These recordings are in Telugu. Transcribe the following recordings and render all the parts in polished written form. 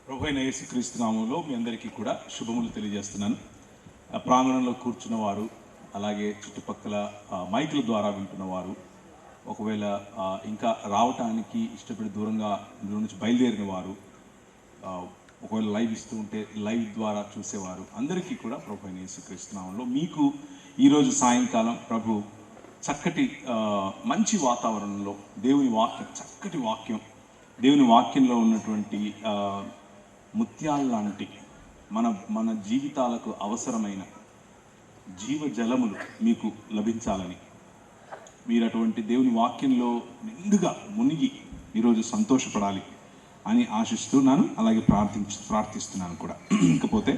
ప్రభువైన యేసుక్రీస్తు నామములో మీ అందరికీ కూడా శుభములు తెలియజేస్తున్నాను. ప్రాంగణంలో కూర్చున్న వారు, అలాగే చుట్టుపక్కల మైకుల ద్వారా వింటున్న వారు, ఒకవేళ ఇంకా రావటానికి ఇష్టపడి దూరంగా ఇందులో నుంచి బయలుదేరిన వారు, ఒకవేళ లైవ్ ఇస్తూ ఉంటే లైవ్ ద్వారా చూసేవారు అందరికీ కూడా ప్రభువైన యేసుక్రీస్తు నామములో మీకు ఈరోజు సాయంకాలం ప్రభు చక్కటి మంచి వాతావరణంలో దేవుని వాక్యం, చక్కటి వాక్యం, దేవుని వాక్యంలో ఉన్నటువంటి ముత్యాల లాంటి మన జీవితాలకు అవసరమైన జీవజలములు మీకు లభించాలని, మీరు అటువంటి దేవుని వాక్యంలో నిండుగా మునిగి ఈరోజు సంతోషపడాలి అని ఆశిస్తున్నాను, అలాగే ప్రార్థిస్తున్నాను కూడా. ఇకపోతే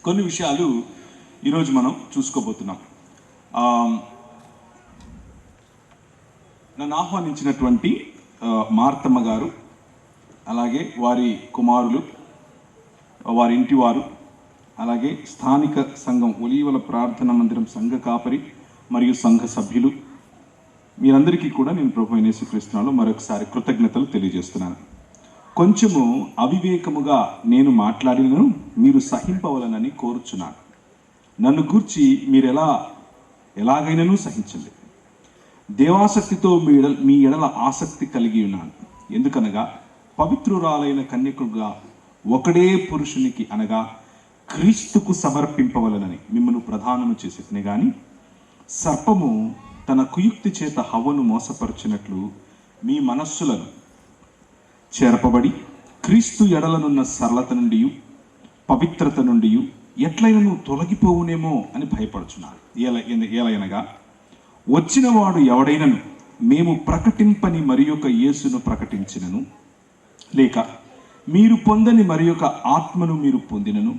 కొన్ని విషయాలు ఈరోజు మనం చూసుకోబోతున్నాం. నన్ను ఆహ్వానించినటువంటి మార్తమ్మ గారు, అలాగే వారి కుమారులు, వారి ఇంటి వారు, అలాగే స్థానిక సంఘం ఒలీవల ప్రార్థన మందిరం సంఘ కాపరి మరియు సంఘ సభ్యులు, మీరందరికీ కూడా నేను ప్రభువైన యేసుక్రీస్తునామములో మరొకసారి కృతజ్ఞతలు తెలియజేస్తున్నాను. కొంచెము అవివేకముగా నేను మాట్లాడినను మీరు సహింపవలనని కోరుచున్నాను. నన్ను గూర్చి మీరు ఎలాగైనాను సహించండి. దేవాసక్తితో మీ ఎడల ఆసక్తి కలిగి ఉన్నాను. ఎందుకనగా పవిత్రురాలైన కన్యకుగా ఒకడే పురుషునికి అనగా క్రీస్తుకు సమర్పింపవలనని మిమ్మల్ని ప్రధానము చేసేది. కానీ సర్పము తన కుయుక్తి చేత హవ్వను మోసపరచినట్లు మీ మనస్సులను చేర్పబడి క్రీస్తు ఎడలనున్న సరళత నుండి, పవిత్రత నుండి ఎట్లయినను తొలగిపోవునేమో అని భయపడుచున్నారు. ఏలయనగా వచ్చినవాడు ఎవడైనను మేము ప్రకటింపని మరి యొక్క యేసును ప్రకటించినను, లేక మీరు పొందని మరి యొక్క ఆత్మను మీరు పొందినను,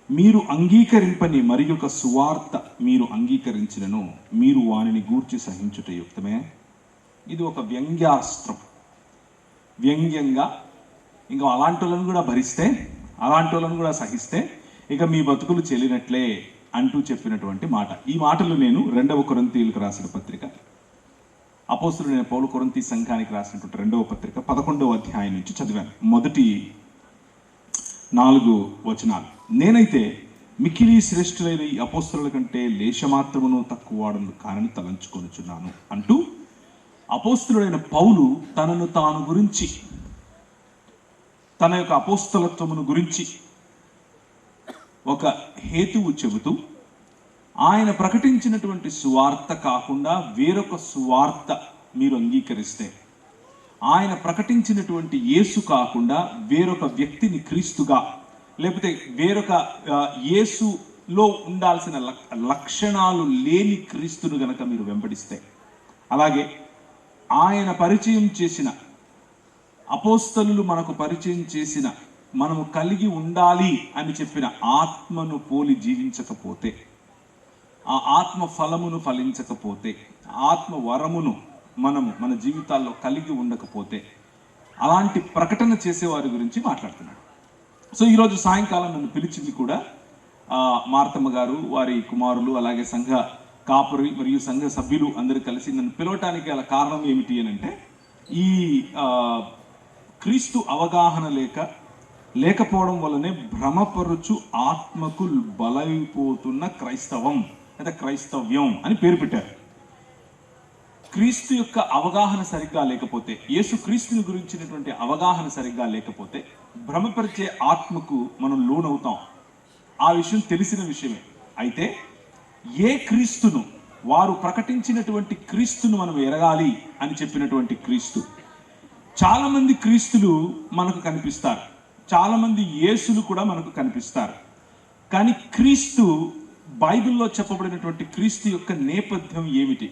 మీరు అంగీకరింపని మరి యొక్క సువార్త మీరు అంగీకరించినను, మీరు వానిని గూర్చి సహించుట యుక్తమే. ఇది ఒక వ్యంగ్యాస్త్రం. వ్యంగ్యంగా ఇంకా అలాంటి వాళ్ళను కూడా భరిస్తే, అలాంటి వాళ్ళను కూడా సహిస్తే ఇక మీ బతుకులు చెల్లినట్లే అంటూ చెప్పినటువంటి మాట. ఈ మాటలు నేను 2వ కొరింథీయులకు రాసిన పత్రిక, అపోస్తలుడైన పౌలు కొరింథీ సంఘానికి రాసినటువంటి 2వ పత్రిక 11వ అధ్యాయం నుంచి చదివాను. మొదటి 4 వచనాలు. నేనైతే మిక్కిలి శ్రేష్ఠులైన ఈ అపోస్తలుల కంటే లేశమాత్రమును తక్కువ వాడను కానని తలంచుకొనుచున్నాను అంటూ అపోస్తలుడైన పౌలు తనను తాను గురించి, తన యొక్క అపోస్తలత్వమును గురించి ఒక హేతువు చెబుతూ, ఆయన ప్రకటించినటువంటి సువార్త కాకుండా వేరొక సువార్త మీరు అంగీకరిస్తే, ఆయన ప్రకటించినటువంటి యేసు కాకుండా వేరొక వ్యక్తిని క్రీస్తుగా, లేకపోతే వేరొక యేసులో ఉండాల్సిన లక్షణాలు లేని క్రీస్తును గనక మీరు వెంబడిస్తే, అలాగే ఆయన పరిచయం చేసిన అపోస్తలులు మనకు పరిచయం చేసిన మనము కలిగి ఉండాలి అని చెప్పిన ఆత్మను పోలి జీవించకపోతే, ఆ ఆత్మ ఫలమును ఫలించకపోతే, ఆత్మ వరమును మనము మన జీవితాల్లో కలిగి ఉండకపోతే, అలాంటి ప్రకటన చేసేవారి గురించి మాట్లాడుతున్నాడు. సో ఈరోజు సాయంకాలం నన్ను పిలిచింది కూడా మార్తమ్మ గారు, వారి కుమారులు, అలాగే సంఘ కాపరి మరియు సంఘ సభ్యులు అందరూ కలిసి నన్ను పిలవటానికి గల కారణం ఏమిటి అని అంటే, ఈ క్రీస్తు అవగాహన లేకపోవడం వల్లనే భ్రమపరుచు ఆత్మకు బలైపోతున్న క్రైస్తవం లేదా క్రైస్తవ్యం అని పేరు పెట్టారు. క్రీస్తు యొక్క అవగాహన సరిగ్గా లేకపోతే, యేసు క్రీస్తుని గురించినటువంటి అవగాహన సరిగ్గా లేకపోతే భ్రమపరిచే ఆత్మకు మనం లోనవుతాం. ఆ విషయం తెలిసిన విషయమే. అయితే ఏ క్రీస్తును, వారు ప్రకటించినటువంటి క్రీస్తును మనం ఎరగాలి అని చెప్పినటువంటి క్రీస్తు. చాలామంది క్రీస్తులు మనకు కనిపిస్తారు, చాలామంది యేసులు కూడా మనకు కనిపిస్తారు. కానీ క్రీస్తు, బైబిల్లో చెప్పబడినటువంటి క్రీస్తు యొక్క నేపథ్యం ఏమిటి,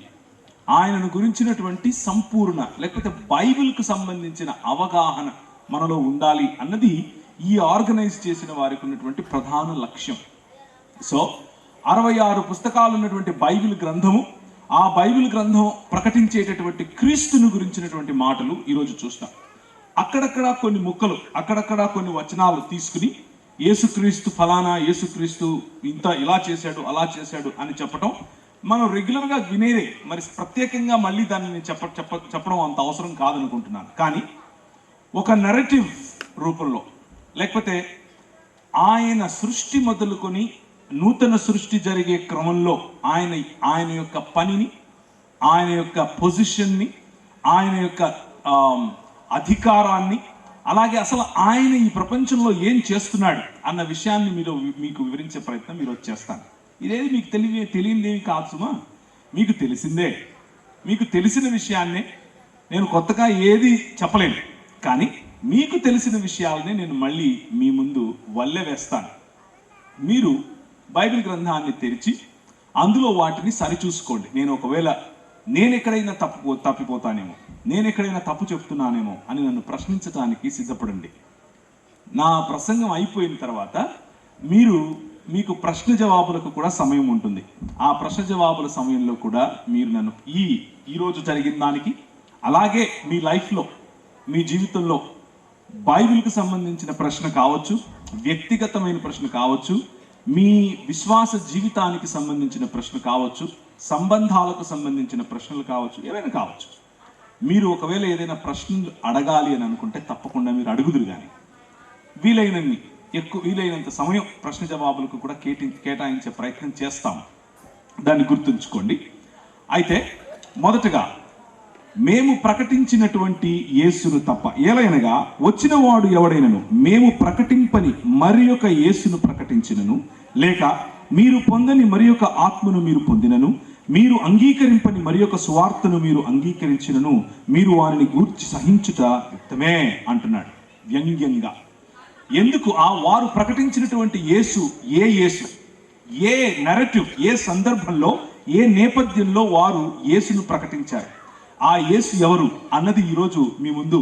ఆయనను గురించినటువంటి సంపూర్ణ లేకపోతే బైబిల్కు సంబంధించిన అవగాహన మనలో ఉండాలి అన్నది ఈ ఆర్గనైజ్ చేసిన వారికి ఉన్నటువంటి ప్రధాన లక్ష్యం. సో 66 పుస్తకాలు ఉన్నటువంటి బైబిల్ గ్రంథము, ఆ బైబిల్ గ్రంథం ప్రకటించేటటువంటి క్రీస్తును గురించినటువంటి మాటలు ఈరోజు చూస్తాం. అక్కడక్కడ కొన్ని ముక్కలు, అక్కడక్కడ కొన్ని వచనాలు తీసుకుని యేసుక్రీస్తు ఫలానా, యేసుక్రీస్తు ఇలా చేశాడు, అలా చేశాడు అని చెప్పటం మనం రెగ్యులర్గా వినేదే. మరి ప్రత్యేకంగా మళ్ళీ దాన్ని చెప్పడం అంత అవసరం కాదనుకుంటున్నాను. కానీ ఒక నెరేటివ్ రూపంలో లేకపోతే ఆయన సృష్టి మొదలుకొని నూతన సృష్టి జరిగే క్రమంలో ఆయన యొక్క పనిని, ఆయన యొక్క పొజిషన్ని, ఆయన యొక్క అధికారాన్ని, అలాగే అసలు ఆయన ఈ ప్రపంచంలో ఏం చేస్తున్నాడు అన్న విషయాన్ని మీకు వివరించే ప్రయత్నం ఈరోజు చేస్తాను. ఇదేది మీకు తెలియనిదేమి కాదు సుమా, మీకు తెలిసిందే. మీకు తెలిసిన విషయాన్నే నేను కొత్తగా ఏది చెప్పలేను, కానీ మీకు తెలిసిన విషయాలనే నేను మళ్ళీ మీ ముందు వల్లె వేస్తాను. మీరు బైబిల్ గ్రంథాన్ని తెరిచి అందులో వాటిని సరిచూసుకోండి. నేను ఎక్కడైనా తప్పిపోతానేమో, నేను ఎక్కడైనా తప్పు చెప్తున్నానేమో అని నన్ను ప్రశ్నించడానికి సిద్ధపడండి. నా ప్రసంగం అయిపోయిన తర్వాత మీకు ప్రశ్న జవాబులకు కూడా సమయం ఉంటుంది. ఆ ప్రశ్న జవాబుల సమయంలో కూడా మీరు నన్ను ఈరోజు జరిగిన దానికి, అలాగే మీ లైఫ్లో, మీ జీవితంలో బైబిల్కి సంబంధించిన ప్రశ్న కావచ్చు, వ్యక్తిగతమైన ప్రశ్న కావచ్చు, మీ విశ్వాస జీవితానికి సంబంధించిన ప్రశ్న కావచ్చు, సంబంధాలకు సంబంధించిన ప్రశ్నలు కావచ్చు, ఏవైనా కావచ్చు. మీరు ఒకవేళ ఏదైనా ప్రశ్నలు అడగాలి అని అనుకుంటే తప్పకుండా మీరు అడుగుదురు. కానీ వీలైనంత సమయం ప్రశ్న జవాబులకు కూడా కేటాయించే ప్రయత్నం చేస్తాం. దాన్ని గుర్తుంచుకోండి. అయితే మొదటగా, మేము ప్రకటించినటువంటి యేసును తప్ప ఏలైనగా వచ్చిన వాడు ఎవడైనను మేము ప్రకటింపని మరి ఒక యేసును ప్రకటించినను, లేక మీరు పొందని మరి ఒక ఆత్మను మీరు పొందినను, మీరు అంగీకరింపని మరి ఒక స్వార్థను మీరు అంగీకరించినను, మీరు వారిని గూర్చి సహించుట యుక్తమే అంటున్నాడు వ్యంగ్యంగా. ఎందుకు? వారు ప్రకటించినటువంటి యేసు, ఏ నరేటివ్, ఏ సందర్భంలో, ఏ నేపథ్యంలో వారు యేసును ప్రకటించారు, ఆ యేసు ఎవరు అన్నది ఈరోజు మీ ముందు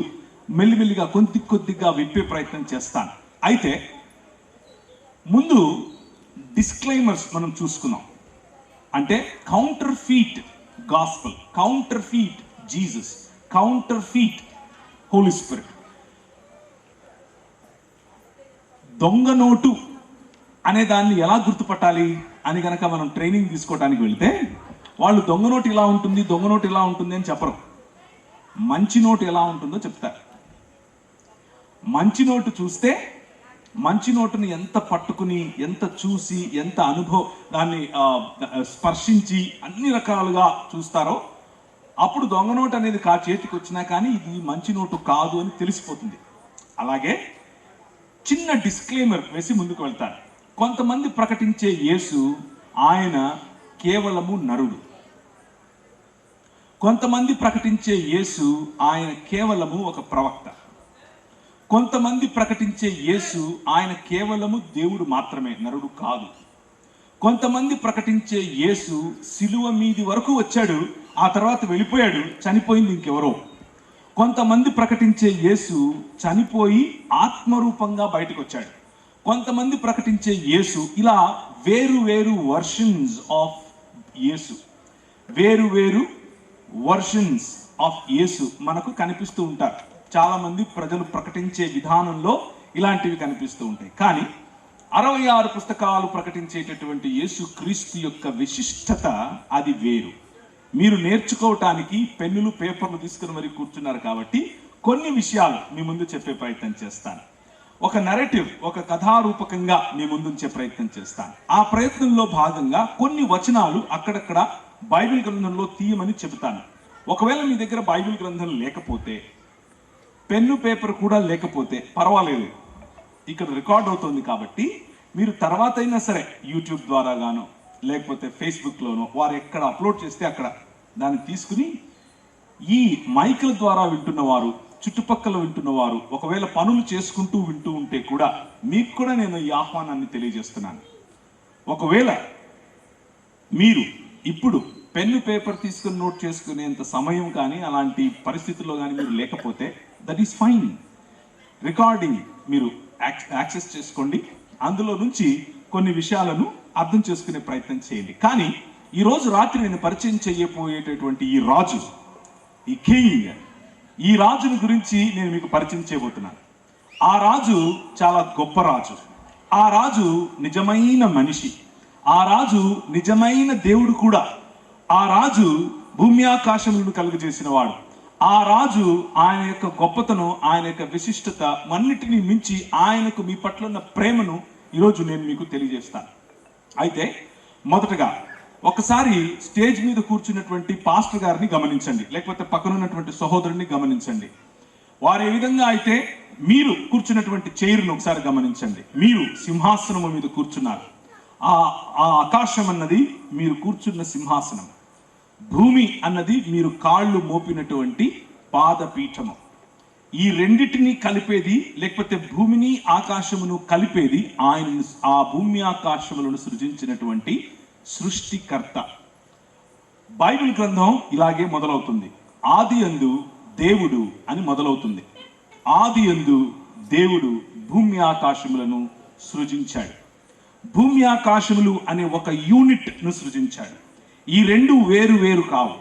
మెల్లిమెల్లిగా కొద్దిగా విప్పే ప్రయత్నం చేస్తాను. అయితే ముందు డిస్క్లైమర్స్ మనం చూసుకున్నాం. అంటే counterfeit gospel, counterfeit Jesus, counterfeit Holy Spirit. దొంగ నోటు అనే దాన్ని ఎలా గుర్తుపట్టాలి అని కనుక మనం ట్రైనింగ్ తీసుకోవడానికి వెళ్తే, వాళ్ళు దొంగ నోటు ఇలా ఉంటుంది, దొంగ నోటు ఇలా ఉంటుంది అని చెప్పరు. మంచి నోటు ఎలా ఉంటుందో చెప్తారు. మంచి నోటు చూస్తే, మంచి నోటుని ఎంత పట్టుకుని, ఎంత చూసి, ఎంత దాన్ని స్పర్శించి అన్ని రకాలుగా చూస్తారో, అప్పుడు దొంగ నోటు అనేది చేతికి వచ్చినా కానీ ఇది మంచి నోటు కాదు అని తెలిసిపోతుంది. అలాగే చిన్న డిస్క్లైమర్ వేసి ముందుకు వెళ్తారు. కొంతమంది ప్రకటించే యేసు ఆయన కేవలము నరుడు. కొంతమంది ప్రకటించే యేసు ఆయన కేవలము ఒక ప్రవక్త. కొంతమంది ప్రకటించే యేసు ఆయన కేవలము దేవుడు మాత్రమే, నరుడు కాదు. కొంతమంది ప్రకటించే యేసు సిలువ మీది వరకు వచ్చాడు, ఆ తర్వాత వెళ్ళిపోయాడు, చనిపోయింది ఇంకెవరో. కొంతమంది ప్రకటించే యేసు చనిపోయి ఆత్మరూపంగా బయటకు వచ్చాడు. కొంతమంది ప్రకటించే యేసు, ఇలా వేరు వర్షన్స్ ఆఫ్ యేసు, వేరు వర్షన్స్ ఆఫ్ యేసు మనకు కనిపిస్తూ ఉంటారు. చాలా మంది ప్రజలు ప్రకటించే విధానంలో ఇలాంటివి కనిపిస్తూ ఉంటాయి. కానీ 66 పుస్తకాలు ప్రకటించేటటువంటి యేసు క్రీస్తు యొక్క విశిష్టత అది వేరు. మీరు నేర్చుకోవటానికి పెన్నులు, పేపర్లు తీసుకుని మరి కూర్చున్నారు కాబట్టి కొన్ని విషయాలు మీ ముందు చెప్పే ప్రయత్నం చేస్తాను. ఒక నరేటివ్, ఒక కథారూపకంగా మీ ముందుంచే ప్రయత్నం చేస్తాను. ఆ ప్రయత్నంలో భాగంగా కొన్ని వచనాలు అక్కడక్కడ బైబిల్ గ్రంథంలో తీయమని చెబుతాను. ఒకవేళ మీ దగ్గర బైబిల్ గ్రంథం లేకపోతే, పెన్ను పేపర్ కూడా లేకపోతే పర్వాలేదు, ఇక్కడ రికార్డ్ అవుతుంది కాబట్టి మీరు తర్వాత అయినా సరే యూట్యూబ్ ద్వారా గానో లేకపోతే ఫేస్బుక్లోనో వారు ఎక్కడ అప్లోడ్ చేస్తే అక్కడ దాన్ని తీసుకుని ఈ మైకుల ద్వారా వింటున్నవారు, చుట్టుపక్కల వింటున్నవారు ఒకవేళ పనులు చేసుకుంటూ వింటూ ఉంటే కూడా మీకు కూడా నేను ఈ ఆహ్వానాన్ని తెలియజేస్తున్నాను. ఒకవేళ మీరు ఇప్పుడు పెన్ను పేపర్ తీసుకుని నోట్ చేసుకునేంత సమయం కానీ అలాంటి పరిస్థితుల్లో కానీ మీరు లేకపోతే దట్ ఈస్ ఫైన్. రికార్డింగ్ మీరు యాక్సెస్ చేసుకోండి, అందులో నుంచి కొన్ని విషయాలను అర్థం చేసుకునే ప్రయత్నం చేయండి. కానీ ఈరోజు రాత్రి నేను పరిచయం చేయబోయేటటువంటి ఈ రాజు, ఈ కింగ్, ఈ రాజుని గురించి నేను మీకు పరిచయం చేయబోతున్నాను. ఆ రాజు చాలా గొప్ప రాజు. ఆ రాజు నిజమైన మనిషి. ఆ రాజు నిజమైన దేవుడు కూడా. ఆ రాజు భూమి ఆకాశములను కలుగజేసిన వాడు. ఆ రాజు ఆయన యొక్క గొప్పతనం, ఆయన యొక్క విశిష్టత అన్నిటినీ మించి ఆయనకు మీ పట్ల ఉన్న ప్రేమను ఈరోజు నేను మీకు తెలియజేస్తాను. అయితే మొదటగా ఒకసారి స్టేజ్ మీద కూర్చున్నటువంటి పాస్టర్ గారిని గమనించండి, లేకపోతే పక్కనున్నటువంటి సహోదరుని గమనించండి. వారు ఏ విధంగా అయితే మీరు కూర్చున్నటువంటి చైర్ను ఒకసారి గమనించండి. మీరు సింహాసనము మీద కూర్చున్నారు. ఆ ఆకాశం అన్నది మీరు కూర్చున్న సింహాసనం, భూమి అన్నది మీరు కాళ్ళు మోపినటువంటి పాదపీఠము. ఈ రెండిటిని కలిపేది, లేకపోతే భూమిని ఆకాశమును కలిపేది ఆయన, ఆ భూమి ఆకాశములను సృజించినటువంటి సృష్టికర్త. బైబిల్ గ్రంథం ఇలాగే మొదలవుతుంది. ఆది యందు దేవుడు అని మొదలవుతుంది. ఆది యందు దేవుడు భూమి ఆకాశములను సృజించాడు. భూమి ఆకాశములు అనే ఒక యూనిట్ ను సృజించాడు. ఈ రెండు వేరు వేరు కావు.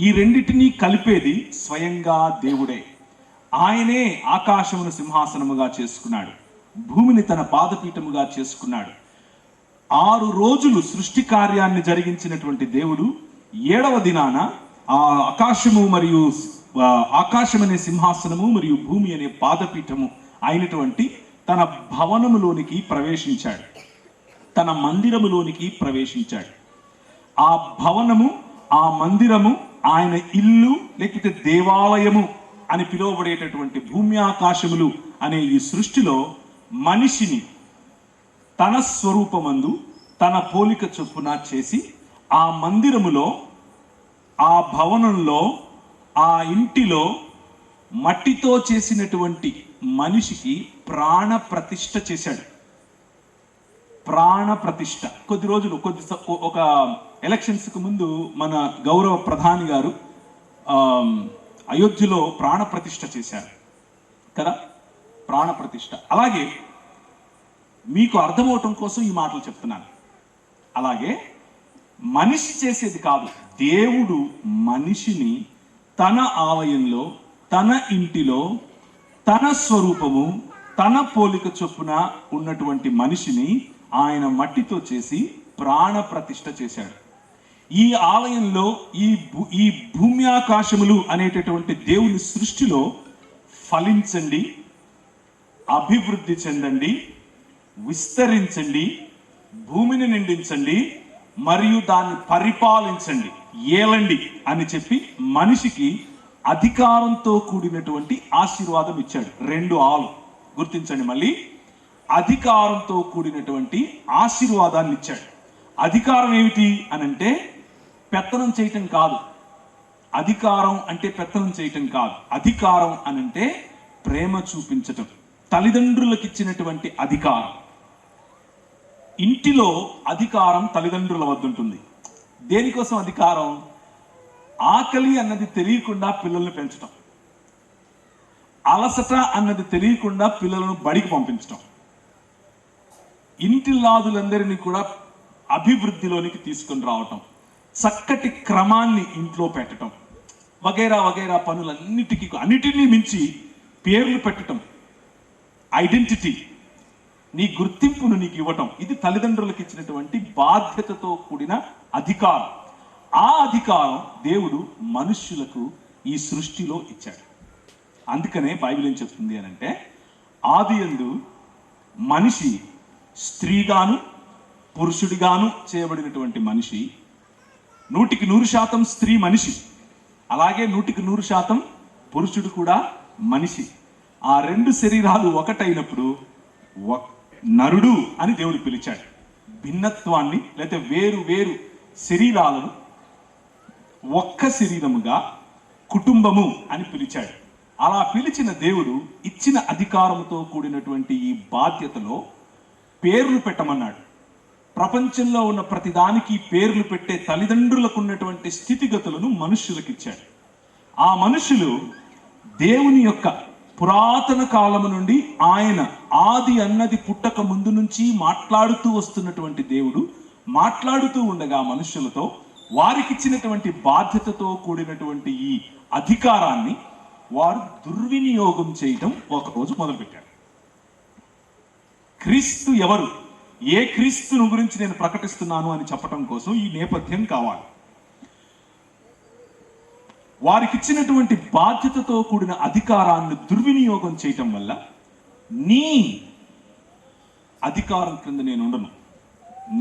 ఈ రెండిటిని కలిపేది స్వయంగా దేవుడే. ఆయనే ఆకాశమును సింహాసనముగా చేసుకున్నాడు, భూమిని తన పాదపీఠముగా చేసుకున్నాడు. 6 రోజులు సృష్టి కార్యాన్ని జరిగించినటువంటి దేవుడు 7వ దినాన ఆ ఆకాశము మరియు ఆకాశం అనే సింహాసనము మరియు భూమి అనే పాదపీఠము అయినటువంటి తన భవనములోనికి ప్రవేశించాడు, తన మందిరములోనికి ప్రవేశించాడు. ఆ భవనము, ఆ మందిరము, ఆయన ఇల్లు లేకపోతే దేవాలయము అని పిలువబడేటటువంటి భూమి ఆకాశములు అనే ఈ సృష్టిలో మనిషిని తన స్వరూపమందు తన పోలిక చొప్పున చేసి ఆ మందిరములో, ఆ భవనంలో, ఆ ఇంటిలో మట్టితో చేసినటువంటి మనిషికి ప్రాణ ప్రతిష్ఠ చేశాడు. ప్రాణ ప్రతిష్ఠ. కొద్ది రోజులు ఒక ఎలక్షన్స్కి ముందు మన గౌరవ ప్రధాని గారు అయోధ్యలో ప్రాణ ప్రతిష్ఠ చేశారు కదా, ప్రాణ ప్రతిష్ఠ. అలాగే మీకు అర్థమవటం కోసం ఈ మాటలు చెప్తున్నాను. అలాగే మనిషి చేసేది కాదు, దేవుడు మనిషిని తన ఆలయంలో, తన ఇంటిలో, తన స్వరూపము, తన పోలిక చొప్పున ఉన్నటువంటి మనిషిని ఆయన మట్టితో చేసి ప్రాణ ప్రతిష్ఠ చేశాడు. ఈ ఆలయంలో ఈ భూమి ఆకాశములు అనేటటువంటి దేవుని సృష్టిలో ఫలించండి, అభివృద్ధి చెందండి, విస్తరించండి, భూమిని నిండించండి మరియు దాన్ని పరిపాలించండి, ఏలండి అని చెప్పి మనిషికి అధికారంతో కూడినటువంటి ఆశీర్వాదం ఇచ్చాడు. 2 ఆలు గుర్తించండి, మళ్ళీ అధికారంతో కూడినటువంటి ఆశీర్వాదాన్ని ఇచ్చాడు. అధికారం ఏమిటి అనంటే పెత్తనం చేయటం కాదు. అధికారం అంటే పెత్తనం చేయటం కాదు. అధికారం అనంటే ప్రేమ చూపించటం, తల్లిదండ్రులకు ఇచ్చినటువంటి అధికారం. ఇంటిలో అధికారం తల్లిదండ్రుల వద్ద ఉంటుంది. దేనికోసం అధికారం? ఆకలి అన్నది తెలియకుండా పిల్లల్ని పెంచటం, అలసట అన్నది తెలియకుండా పిల్లలను బడికి పంపించటం, ఇంటిల్లాదులందరినీ కూడా అభివృద్ధిలోనికి తీసుకొని రావటం, చక్కటి క్రమాన్ని ఇంట్లో పెట్టడం, వగైరా వగైరా అన్నిటినీ మించి పేర్లు పెట్టడం, ఐడెంటిటీ, నీ గుర్తింపును నీకు ఇవ్వటం, ఇది తల్లిదండ్రులకు ఇచ్చినటువంటి బాధ్యతతో కూడిన అధికారం. ఆ అధికారం దేవుడు మనుష్యులకు ఈ సృష్టిలో ఇచ్చాడు. అందుకనే బైబిల్ ఏం చెప్తుంది అనంటే, ఆది యందు మనిషి స్త్రీగాను పురుషుడిగాను చేయబడినటువంటి మనిషి, 100% స్త్రీ మనిషి, అలాగే 100% పురుషుడు కూడా మనిషి. ఆ 2 శరీరాలు ఒకటైనప్పుడు నరుడు అని దేవుడు పిలిచాడు. భిన్నత్వాన్ని లేకపోతే వేరు వేరు శరీరాలను ఒక్క శరీరముగా కుటుంబము అని పిలిచాడు. అలా పిలిచిన దేవుడు ఇచ్చిన అధికారముతో కూడినటువంటి ఈ బాధ్యతలో పేర్లు పెట్టమన్నాడు. ప్రపంచంలో ఉన్న ప్రతిదానికి పేర్లు పెట్టే తల్లిదండ్రులకు ఉన్నటువంటి స్థితిగతులను మనుష్యులకు ఇచ్చాడు. ఆ మనుషులు దేవుని యొక్క పురాతన కాలము నుండి, ఆయన ఆది అన్నది పుట్టక ముందు నుంచి మాట్లాడుతూ వస్తున్నటువంటి దేవుడు మాట్లాడుతూ ఉండగా మనుషులతో వారికిచ్చినటువంటి బాధ్యతతో కూడినటువంటి ఈ అధికారాన్ని వారు దుర్వినియోగం చేయటం ఒకరోజు మొదలుపెట్టాడు. క్రీస్తు ఎవరు, ఏ క్రీస్తును గురించి నేను ప్రకటిస్తున్నాను అని చెప్పడం కోసం ఈ నేపథ్యం కావాలి. వారికి ఇచ్చినటువంటి బాధ్యతతో కూడిన అధికారాన్ని దుర్వినియోగం చేయటం వల్ల నీ అధికారం క్రింద నేను ఉండను,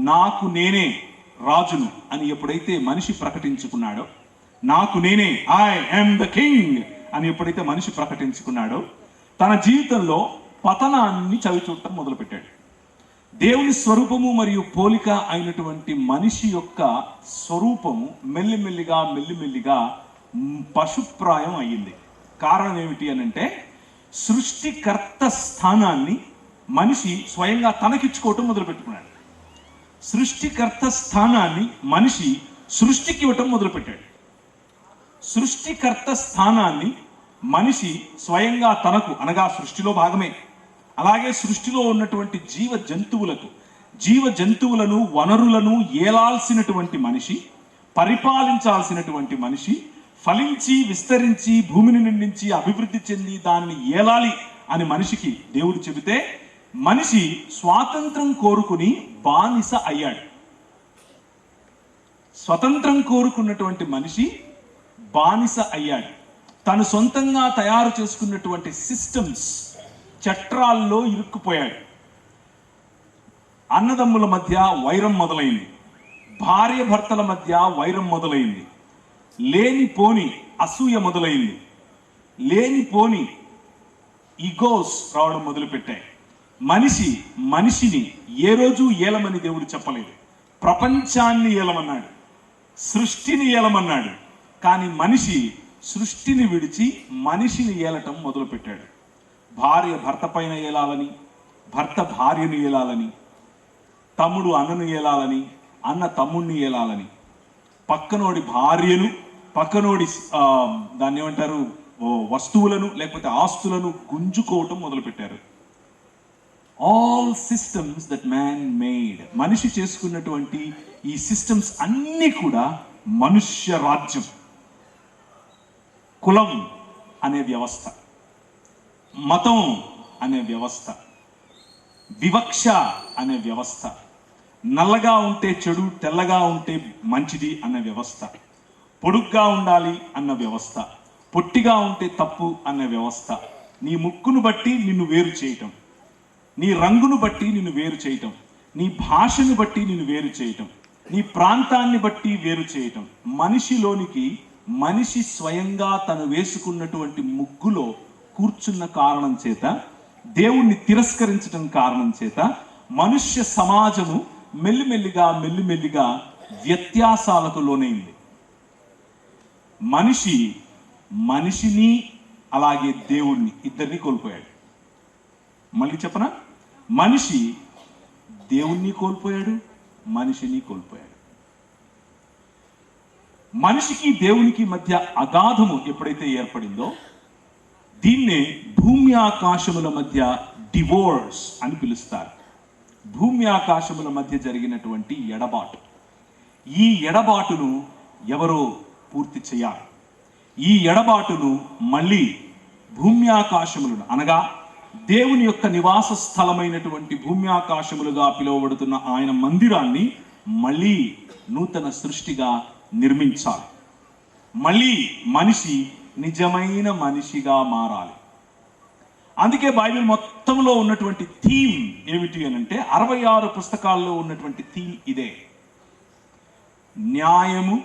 నాకు నేనే రాజును అని ఎప్పుడైతే మనిషి ప్రకటించుకున్నాడో, నాకు నేనే ఐ యామ్ ద కింగ్ అని ఎప్పుడైతే మనిషి ప్రకటించుకున్నాడో, తన జీవితంలో పతనాన్ని చవిచూడటం మొదలుపెట్టాడు. దేవుని స్వరూపము మరియు పోలిక అయినటువంటి మనిషి యొక్క స్వరూపము మెల్లిమెల్లిగా పశుప్రాయం అయ్యింది. కారణం ఏమిటి అనంటే, సృష్టికర్త స్థానాన్ని మనిషి స్వయంగా తనకిచ్చుకోవటం మొదలుపెట్టుకున్నాడు. సృష్టికర్త స్థానాన్ని మనిషి సృష్టికి ఇవ్వటం మొదలుపెట్టాడు. సృష్టికర్త స్థానాన్ని మనిషి స్వయంగా తనకు, అనగా సృష్టిలో భాగమే, అలాగే సృష్టిలో ఉన్నటువంటి జీవ జంతువులను వనరులను ఏలాల్సినటువంటి మనిషి, పరిపాలించాల్సినటువంటి మనిషి, ఫలించి విస్తరించి భూమిని నిండించి అభివృద్ధి చెంది దాన్ని ఏలాలి అని మనిషికి దేవుడు చెబితే, మనిషి స్వాతంత్రం కోరుకుని బానిస అయ్యాడు. స్వతంత్రం కోరుకున్నటువంటి మనిషి బానిస అయ్యాడు. తను సొంతంగా తయారు చేసుకున్నటువంటి సిస్టమ్స్, చట్రాల్లో ఇరుక్కుపోయాడు. అన్నదమ్ముల మధ్య వైరం మొదలైంది, భార్య భర్తల మధ్య వైరం మొదలైంది, లేనిపోని అసూయ మొదలైంది, లేనిపోని ఈగోస్ రావడం మొదలుపెట్టాయి. మనిషిని ఏ రోజు ఏలమని దేవుడు చెప్పలేదు. ప్రపంచాన్ని ఏలమన్నాడు, సృష్టిని ఏలమన్నాడు. కానీ మనిషి సృష్టిని విడిచి మనిషిని ఏలటం మొదలుపెట్టాడు. భార్య భర్త పైన ఏలాలని, భర్త భార్యను ఏలాలని, తమ్ముడు అన్నను ఏలాలని, అన్న తమ్ముడిని ఏలాలని, పక్కనోడి భార్యను, పక్కనోడి దాన్ని ఏమంటారు వస్తువులను లేకపోతే ఆస్తులను గుంజుకోవటం మొదలుపెట్టారు. All systems that man made, మనిషి చేసుకున్నటువంటి ఈ సిస్టమ్స్ అన్నీ కూడా మనుష్య రాజ్యం, కులం అనే వ్యవస్థ, మతం అనే వ్యవస్థ, వివక్ష అనే వ్యవస్థ, నల్లగా ఉంటే చెడు, తెల్లగా ఉంటే మంచిది అన్న వ్యవస్థ, పొడుగ్గా ఉండాలి అన్న వ్యవస్థ, పొట్టిగా ఉంటే తప్పు అన్న వ్యవస్థ, నీ ముక్కును బట్టి నిన్ను వేరు చేయటం, నీ రంగును బట్టి నిన్ను వేరు చేయటం, నీ భాషను బట్టి నిన్ను వేరు చేయటం, నీ ప్రాంతాన్ని బట్టి వేరు చేయటం, మనిషిలోనికి మనిషి స్వయంగా తను వేసుకున్నటువంటి ముగ్గులో కూర్చున్న కారణం చేత, దేవుణ్ణి తిరస్కరించడం కారణం చేత మనుష్య సమాజము మెల్లిమెల్లిగా వ్యత్యాసాలకు లోనైంది. మనిషిని అలాగే దేవుణ్ణి ఇద్దరిని కోల్పోయాడు. మళ్ళీ చెప్పనా, మనిషి దేవుణ్ణి కోల్పోయాడు, మనిషిని కోల్పోయాడు. మనిషికి దేవునికి మధ్య అగాధము ఎప్పుడైతే ఏర్పడిందో, దీన్నే భూమి ఆకాశముల మధ్య డివోర్స్ అని పిలుస్తారు. భూమి ఆకాశముల మధ్య జరిగినటువంటి ఎడబాటు, ఈ ఎడబాటును ఎవరో పూర్తి చేయాలి. ఈ ఎడబాటును మళ్ళీ భూమి ఆకాశములను, అనగా దేవుని యొక్క నివాస స్థలమైనటువంటి భూమి ఆకాశములుగా పిలువబడుతున్న ఆయన మందిరాన్ని మళ్ళీ నూతన సృష్టిగా నిర్మించాలి. మళ్ళీ మనిషి నిజమైన మనిషిగా మారాలి. అందుకే బైబిల్ మొత్తంలో ఉన్నటువంటి థీమ్ ఏమిటి అని అంటే, 66 పుస్తకాల్లో ఉన్నటువంటి థీమ్ ఇదే: న్యాయము,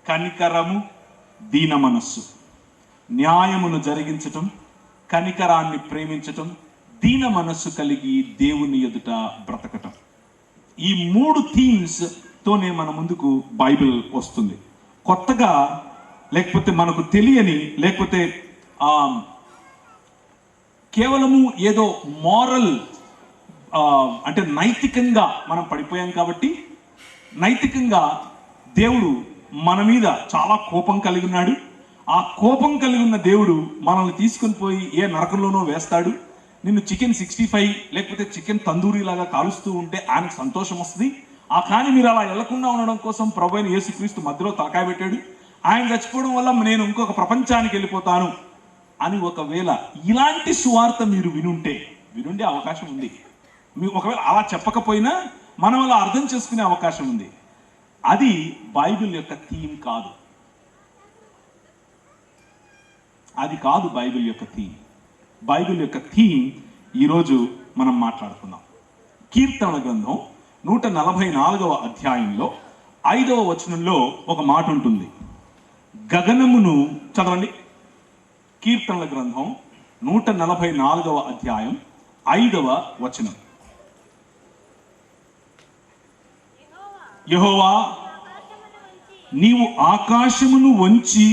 కనికరము, దీన మనస్సు. న్యాయమును జరిగించటం, కనికరాన్ని ప్రేమించటం, దీన మనస్సు కలిగి దేవుని ఎదుట బ్రతకటం. ఈ 3 థీమ్స్ తోనే మన ముందుకు బైబిల్ వస్తుంది. కొత్తగా లేకపోతే మనకు తెలియని, లేకపోతే కేవలము ఏదో మోరల్ అంటే నైతికంగా మనం పడిపోయాం కాబట్టి, నైతికంగా దేవుడు మన మీద చాలా కోపం కలిగి ఉన్నాడు. ఆ కోపం కలిగి ఉన్న దేవుడు మనల్ని తీసుకొని పోయి ఏ నరకంలోనో వేస్తాడు. నిన్ను చికెన్ 65 లేకపోతే చికెన్ తందూరి లాగా కాలుస్తూ ఉంటే ఆయనకు సంతోషం వస్తుంది. కానీ మీరు అలా వెళ్లకుండా ఉండడం కోసం ప్రభువైన యేసుక్రీస్తు మధ్యలో తలకాయ పెట్టాడు. ఆయన చచ్చిపోవడం వల్ల నేను ఇంకొక ప్రపంచానికి వెళ్ళిపోతాను అని ఒకవేళ ఇలాంటి సువార్త మీరు వినుండే అవకాశం ఉంది. మీరు ఒకవేళ అలా చెప్పకపోయినా మనం అలా అర్థం చేసుకునే అవకాశం ఉంది. అది బైబిల్ యొక్క థీమ్ కాదు. అది కాదు బైబిల్ యొక్క థీమ్. బైబిల్ యొక్క థీమ్ ఈరోజు మనం మాట్లాడుకుందాం. కీర్తనల గ్రంథం 144వ అధ్యాయంలో 5వ వచనంలో ఒక మాట ఉంటుంది. గగనమును చదవండి. కీర్తనల గ్రంథం 144వ అధ్యాయం 5వ వచనం. యెహోవా, నీవు ఆకాశమును వంచి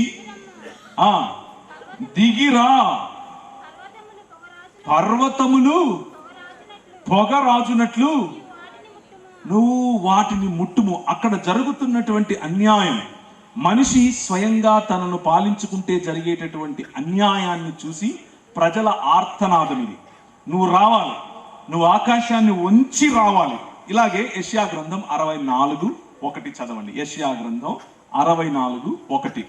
దిగిరా, పర్వతములు పొగరాజునట్లు నువ్వు వాటిని ముట్టుము. అక్కడ జరుగుతున్నటువంటి అన్యాయం, మనిషి స్వయంగా తనను పాలించుకుంటే జరిగేటటువంటి అన్యాయాన్ని చూసి ప్రజల ఆర్తనాదం ఇది. నువ్వు రావాలి, నువ్వు ఆకాశాన్ని వంచి రావాలి. ఇలాగే యెషయా గ్రంథం 64:1 చదవండి. యెషయా గ్రంథం 64:1.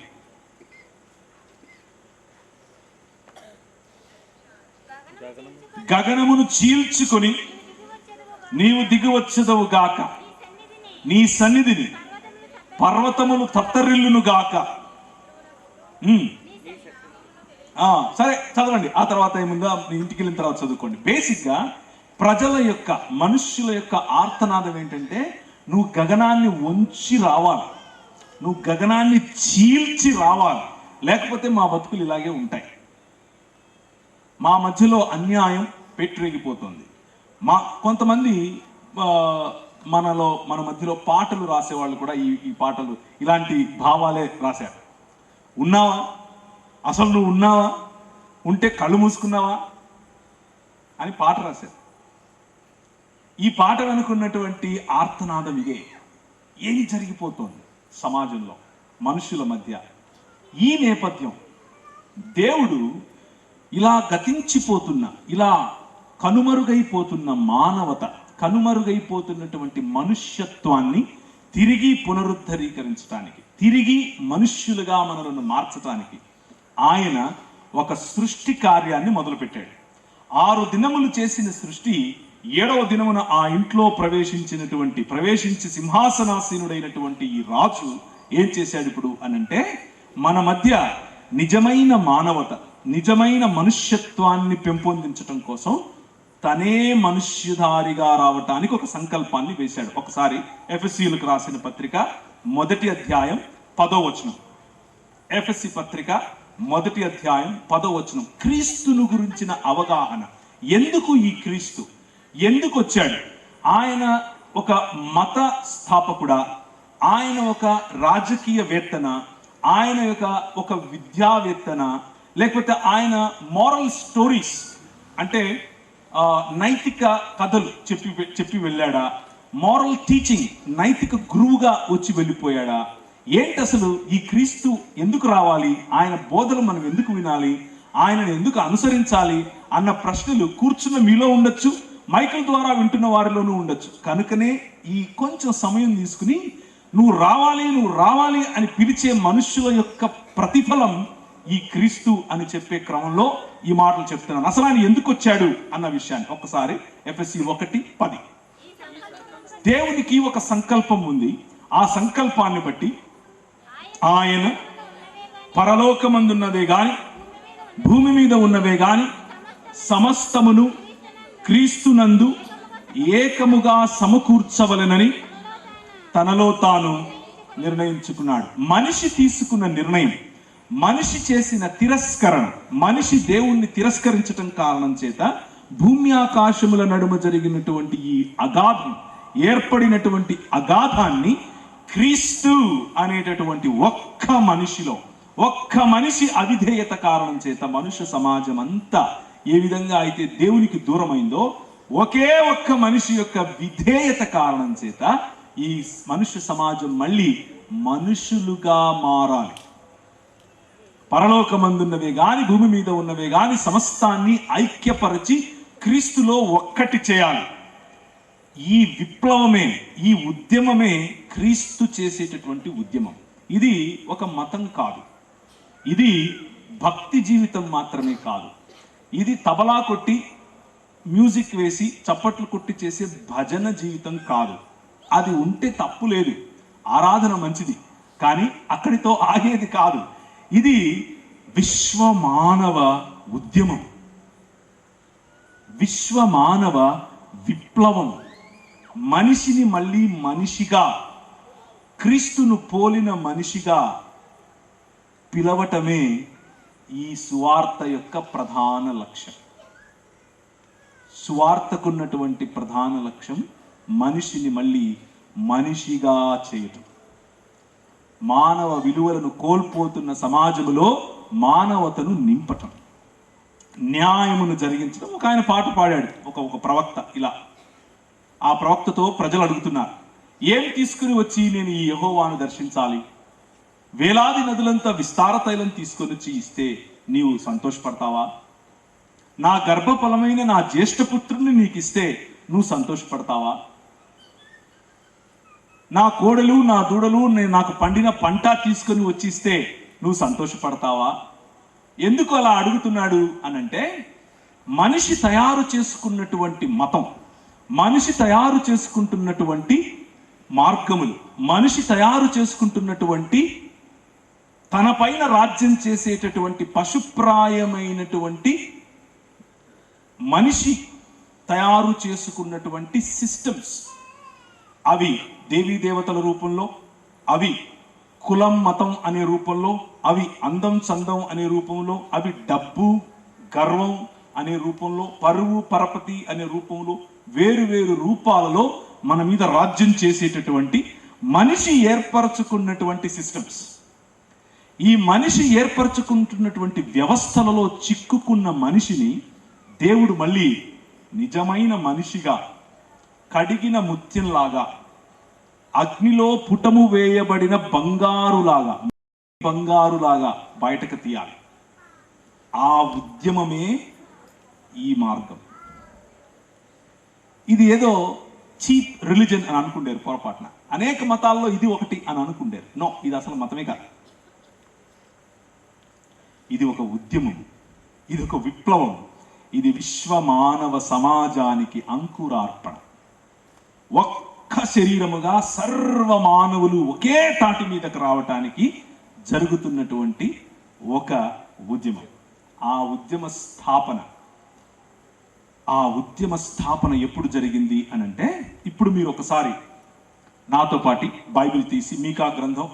గగనమును చీల్చుకొని నీవు దిగివచ్చెదవు గాక, నీ సన్నిధిని పర్వతములు తత్తరిల్లును గాక. సరే చదవండి, ఆ తర్వాత ఏముందో ఇంటికి వెళ్ళిన తర్వాత చదువుకోండి. బేసిక్గా ప్రజల యొక్క, మనుష్యుల యొక్క ఆర్తనాదం ఏంటంటే, నువ్వు గగనాన్ని వంచి రావాలి, నువ్వు గగనాన్ని చీల్చి రావాలి, లేకపోతే మా బతుకులు ఇలాగే ఉంటాయి. మా మధ్యలో అన్యాయం పెట్టిరేగిపోతుంది. కొంతమంది మన మధ్యలో పాటలు రాసేవాళ్ళు కూడా ఈ పాటలు ఇలాంటి భావాలే రాశారు. ఉన్నావా, అసలు నువ్వు ఉన్నావా, ఉంటే కళ్ళు మూసుకున్నావా అని పాట రాశారు. ఈ పాట వెనుకున్నటువంటి ఆర్తనాదం ఇదే. ఏం జరిగిపోతుంది సమాజంలో, మనుషుల మధ్య? ఈ నేపథ్యం, దేవుడు ఇలా గతించిపోతున్న, ఇలా కనుమరుగైపోతున్న మానవత, కనుమరుగైపోతున్నటువంటి మనుష్యత్వాన్ని తిరిగి పునరుద్ధరీకరించడానికి, తిరిగి మనుష్యులుగా మనలను మార్చడానికి ఆయన ఒక సృష్టి కార్యాన్ని మొదలుపెట్టాడు. 6 దినములు చేసిన సృష్టి 7వ దినమున ఆ ఇంట్లో ప్రవేశించి సింహాసనాసీనుడైనటువంటి ఈ రాజు ఏం చేశాడు ఇప్పుడు అనంటే, మన మధ్య నిజమైన మానవత, నిజమైన మనుష్యత్వాన్ని పెంపొందించటం కోసం తనే మనుష్యధారిగా రావటానికి ఒక సంకల్పాన్ని వేశాడు. ఒకసారి ఎఫెసీయులకు రాసిన పత్రిక 1వ అధ్యాయం 10వ వచనం. ఎఫెసీ పత్రిక 1వ అధ్యాయం 10వ వచనం. క్రీస్తును గురించిన అవగాహన. ఎందుకు ఈ క్రీస్తు, ఎందుకు వచ్చాడు? ఆయన ఒక మత స్థాపకుడా, ఆయన ఒక రాజకీయవేత్తన, ఆయన ఒక విద్యావేత్తన, లేకపోతే ఆయన మోరల్ స్టోరీస్ అంటే నైతిక కథలు చెప్పి వెళ్ళాడా? మోరల్ టీచింగ్, నైతిక గురువుగా వచ్చి వెళ్ళిపోయాడా? ఏంటి అసలు ఈ క్రీస్తు ఎందుకు రావాలి, ఆయన బోధలు మనం ఎందుకు వినాలి, ఆయనను ఎందుకు అనుసరించాలి అన్న ప్రశ్నలు కూర్చున్న మీలో ఉండొచ్చు, మైకుల ద్వారా వింటున్న వారిలోనూ ఉండొచ్చు. కనుకనే ఈ కొంచెం సమయం తీసుకుని నువ్వు రావాలి అని పిలిచే మనుషుల యొక్క ప్రతిఫలం ఈ క్రీస్తు అని చెప్పే క్రమంలో ఈ మాటలు చెప్తున్నాను. అసలు ఆయన ఎందుకు వచ్చాడు అన్న విషయాన్ని ఒకసారి ఎఫెసీ 1:10. దేవునికి ఒక సంకల్పం ఉంది. ఆ సంకల్పాన్ని బట్టి ఆయన పరలోకమందున్నవే గాని భూమి మీద ఉన్నవే గాని సమస్తమును క్రీస్తునందు ఏకముగా సమకూర్చవలెనని తనలో తాను నిర్ణయించుకున్నాడు. మనిషి తీసుకున్న నిర్ణయం, మనిషి చేసిన తిరస్కరణ, మనిషి దేవుణ్ణి తిరస్కరించటం కారణం చేత భూమి ఆకాశముల నడుమ జరిగినటువంటి ఈ అగాధం, ఏర్పడినటువంటి అగాధాన్ని క్రీస్తు అనేటటువంటి ఒక్క మనిషి అవిధేయత కారణం చేత మనుష్య సమాజం అంతా ఏ విధంగా అయితే దేవునికి దూరమైందో, ఒకే ఒక్క మనిషి యొక్క విధేయత కారణం చేత ఈ మనుష్య సమాజం మళ్ళీ మనుషులుగా మారాలి. పరలోకమందున్నవే గాని భూమి మీద ఉన్నవే గాని సమస్తాన్ని ఐక్యపరిచి క్రీస్తులో ఒక్కటి చేయాలి. ఈ విప్లవమే, ఈ ఉద్యమమే క్రీస్తు చేసేటటువంటి ఉద్యమం. ఇది ఒక మతం కాదు, ఇది భక్తి జీవితం మాత్రమే కాదు, ఇది తబలా కొట్టి మ్యూజిక్ వేసి చప్పట్లు కొట్టి చేసే భజన జీవితం కాదు. అది ఉంటే తప్పు లేదు, ఆరాధన మంచిది, కానీ అక్కడితో ఆగేది కాదు. ఇది విశ్వమానవ ఉద్యమం, విశ్వమానవ విప్లవం, మనిషిని మళ్ళీ మనిషిగా, క్రీస్తును పోలిన మనిషిగా పిలవటమే ఈ సువార్త యొక్క ప్రధాన లక్ష్యం. సువార్తకున్నటువంటి ప్రధాన లక్ష్యం మనిషిని మళ్ళీ మనిషిగా చేయటం. మానవ విలువలను కోల్పోతున్న సమాజంలో మానవతను నింపటం, న్యాయమును జరిగించడం. ఒక ఆయన పాట పాడాడు, ఒక ప్రవక్త. ఇలా ఆ ప్రవక్తతో ప్రజలు అడుగుతున్నారు, ఏం తీసుకుని వచ్చి నేను ఈ యెహోవాను దర్శించాలి? వేలాది నదులంతా విస్తార తైలం తీసుకొని వచ్చి ఇస్తే నీవు సంతోషపడతావా? నా గర్భఫలమైన నా జ్యేష్ఠపుత్రుని నీకు ఇస్తే నువ్వు సంతోషపడతావా? నా కోడలు నా దూడలు నాకు పండిన పంట తీసుకొని వచ్చి ఇస్తే నువ్వు సంతోషపడతావా? ఎందుకు అలా అడుగుతున్నాడు అనంటే, మనిషి తయారు చేసుకున్నటువంటి మతం, మనిషి తయారు చేసుకుంటున్నటువంటి మార్గములు, మనిషి తయారు చేసుకుంటున్నటువంటి తన పైన రాజ్యం చేసేటటువంటి పశుప్రాయమైనటువంటి మనిషి తయారు చేసుకున్నటువంటి సిస్టమ్స్, అవి దేవీ దేవతల రూపంలో, అవి కులం మతం అనే రూపంలో, అవి అందం చందం అనే రూపంలో, అవి డబ్బు గర్వం అనే రూపంలో, పరువు పరపతి అనే రూపంలో, వేరు వేరు రూపాలలో మన మీద రాజ్యం చేసేటటువంటి మనిషి ఏర్పరచుకున్నటువంటి సిస్టమ్స్. ఈ మనిషి ఏర్పరచుకుంటున్నటువంటి వ్యవస్థలలో చిక్కుకున్న మనిషిని దేవుడు మళ్ళీ నిజమైన మనిషిగా, కడిగిన ముత్యంలాగా, అగ్నిలో పుటము వేయబడిన బంగారులాగా బయటకు తీయాలి. ఆ ఉద్యమమే ఈ మార్గం. ఇది ఏదో చీప్ రిలీజన్ అని అనుకుంటారు పొరపాటున. అనేక మతాల్లో ఇది ఒకటి అని అనుకుంటారు. నో, ఇది అసలు మతమే కాదు. ఇది ఒక ఉద్యమం, ఇది ఒక విప్లవం, ఇది విశ్వమానవ సమాజానికి అంకురార్పణ. ఒక్క శరీరముగా సర్వ మానవులు ఒకే తాటి మీదకు రావటానికి జరుగుతున్నటువంటి ఒక ఉద్యమం. ఆ ఉద్యమ స్థాపన ఎప్పుడు జరిగింది అనంటే, ఇప్పుడు మీరు ఒకసారి నాతో పాటు బైబిల్ తీసి మీకా గ్రంథం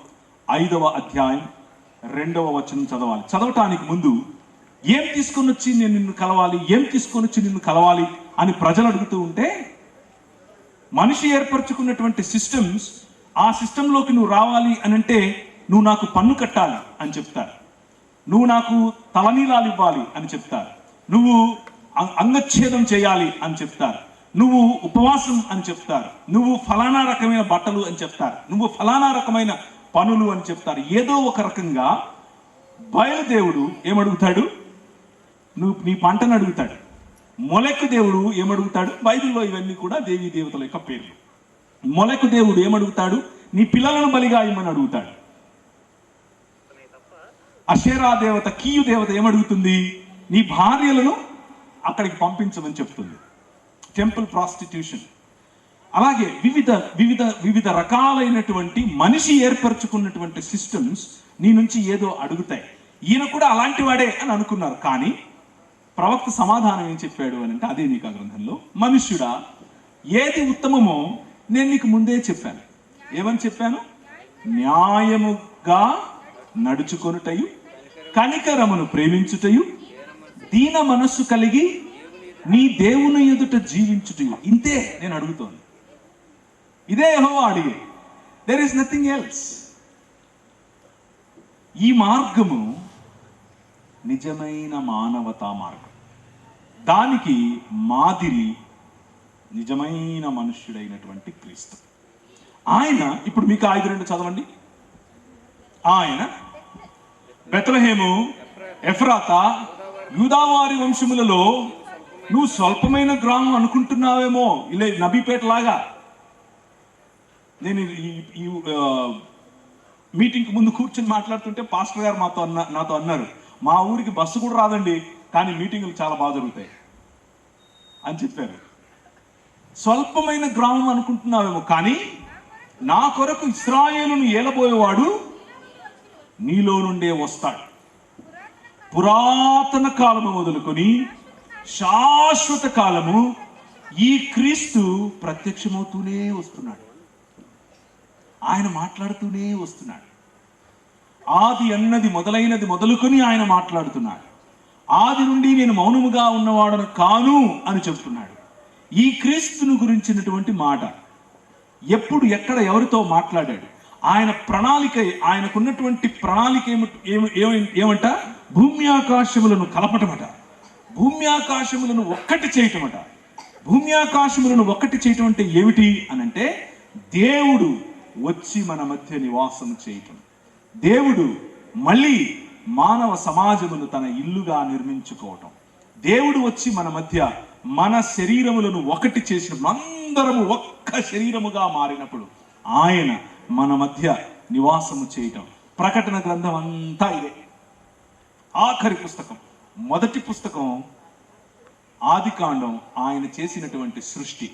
5వ అధ్యాయం 2వ వచనం చదవాలి. చదవటానికి ముందు ఏం తీసుకొని వచ్చి నేను నిన్ను కలవాలి, ఏం తీసుకొని వచ్చి నిన్ను కలవాలి అని ప్రజలు అడుగుతూ ఉంటే, మనిషి ఏర్పరచుకున్నటువంటి సిస్టమ్స్, ఆ సిస్టంలోకి నువ్వు రావాలి అనంటే నువ్వు నాకు పన్ను కట్టాలి అని చెప్తారు, నువ్వు నాకు తలనీలాలు ఇవ్వాలి అని చెప్తారు, నువ్వు అంగచ్ఛేదం చేయాలి అని చెప్తారు, నువ్వు ఉపవాసం అని చెప్తారు, నువ్వు ఫలానా రకమైన బట్టలు అని చెప్తారు, నువ్వు ఫలానా రకమైన పనులు అని చెప్తారు. ఏదో ఒక రకంగా బయలుదేవుడు ఏమడుగుతాడు? నువ్వు నీ పంటను అడుగుతాడు. మొలెకు దేవుడు ఏమడుగుతాడు? బైబిల్లో ఇవన్నీ కూడా దేవీ దేవతల యొక్క పేర్లు. మొలెకు దేవుడు ఏమడుగుతాడు? నీ పిల్లలను బలిగా ఇమ్మని అడుగుతాడు. అషేరా దేవత, కీయు దేవత ఏమడుగుతుంది? నీ భార్యలను అక్కడికి పంపించమని చెప్తుంది. Temple prostitution. అలాగే వివిధ వివిధ వివిధ రకాలైనటువంటి మనిషి ఏర్పరచుకున్నటువంటి సిస్టమ్స్ నీ నుంచి ఏదో అడుగుతాయి. ఈయన కూడా అలాంటి వాడే అని అనుకున్నారు. కానీ ప్రవక్త సమాధానం ఏం చెప్పాడు అని అంటే, అదే నీకు ఆ గ్రంథంలో, మనుష్యుడా, ఏది ఉత్తమమో నేను నీకు ముందే చెప్పాను. ఏమని చెప్పాను? న్యాయముగా నడుచుకొనుటయు, కనికరమును ప్రేమించుటయు, దీన మనస్సు కలిగి నీ దేవుని ఎదుట జీవించుటయు. ఇంతే నేను అడుగుతోంది. ఇదే యెహోవా అడిగే. There is nothing else. ఈ మార్గము నిజమైన మానవతా మార్గం. దానికి మాదిరి నిజమైన మనుష్యుడైనటువంటి క్రీస్తు. ఆయన, ఇప్పుడు మీకు 5:2 చదవండి. ఆయన బెత్లెహేము, ఎఫ్రాతా, యూదావారి వంశములలో నువ్వు స్వల్పమైన గ్రామం అనుకుంటున్నావేమో, ఇలా నబీపేట లాగా. నేను ఈ మీటింగ్కి ముందు కూర్చొని మాట్లాడుతుంటే పాస్టర్ గారు నాతో అన్నారు, మా ఊరికి బస్సు కూడా రాదండి, కానీ మీటింగులు చాలా బాగా జరుగుతాయి అని చెప్పారు. స్వల్పమైన గ్రామం అనుకుంటున్నావేమో, కానీ నా కొరకు ఇశ్రాయేలును ఏలబోయేవాడు నీలో నుండే వస్తాడు. పురాతన కాలము మొదలుకొని శాశ్వత కాలము ఈ క్రీస్తు ప్రత్యక్షమవుతూనే వస్తున్నాడు. ఆయన మాట్లాడుతూనే వస్తున్నాడు. ఆది అన్నది మొదలైనది మొదలుకొని ఆయన మాట్లాడుతున్నాడు. ఆది నుండి నేను మౌనముగా ఉన్నవాడను కాను అని చెప్తున్నాడు. ఈ క్రీస్తును గురించినటువంటి మాట ఎప్పుడు ఎక్కడ ఎవరితో మాట్లాడాడు, ఆయన ప్రణాళిక, ఆయనకున్నటువంటి ప్రణాళిక ఏమంట? భూమి ఆకాశములను కలపటమట, భూమి ఆకాశములను ఒక్కటి చేయటమట. భూమి ఆకాశములను ఒక్కటి చేయటం అంటే ఏమిటి అనంటే, దేవుడు వచ్చి మన మధ్య నివాసం చేయటం. దేవుడు మళ్ళీ మానవ సమాజమును తన ఇల్లుగా నిర్మించుకోవటం. దేవుడు వచ్చి మన మధ్య మన శరీరములను ఒకటి చేసినప్పుడు, అందరము ఒక్క శరీరముగా మారినప్పుడు ఆయన మన మధ్య నివాసము చేయటం. ప్రకటన గ్రంథం అంతా ఇదే. ఆఖరి పుస్తకం, మొదటి పుస్తకం ఆదికాండం, ఆయన చేసినటువంటి సృష్టి.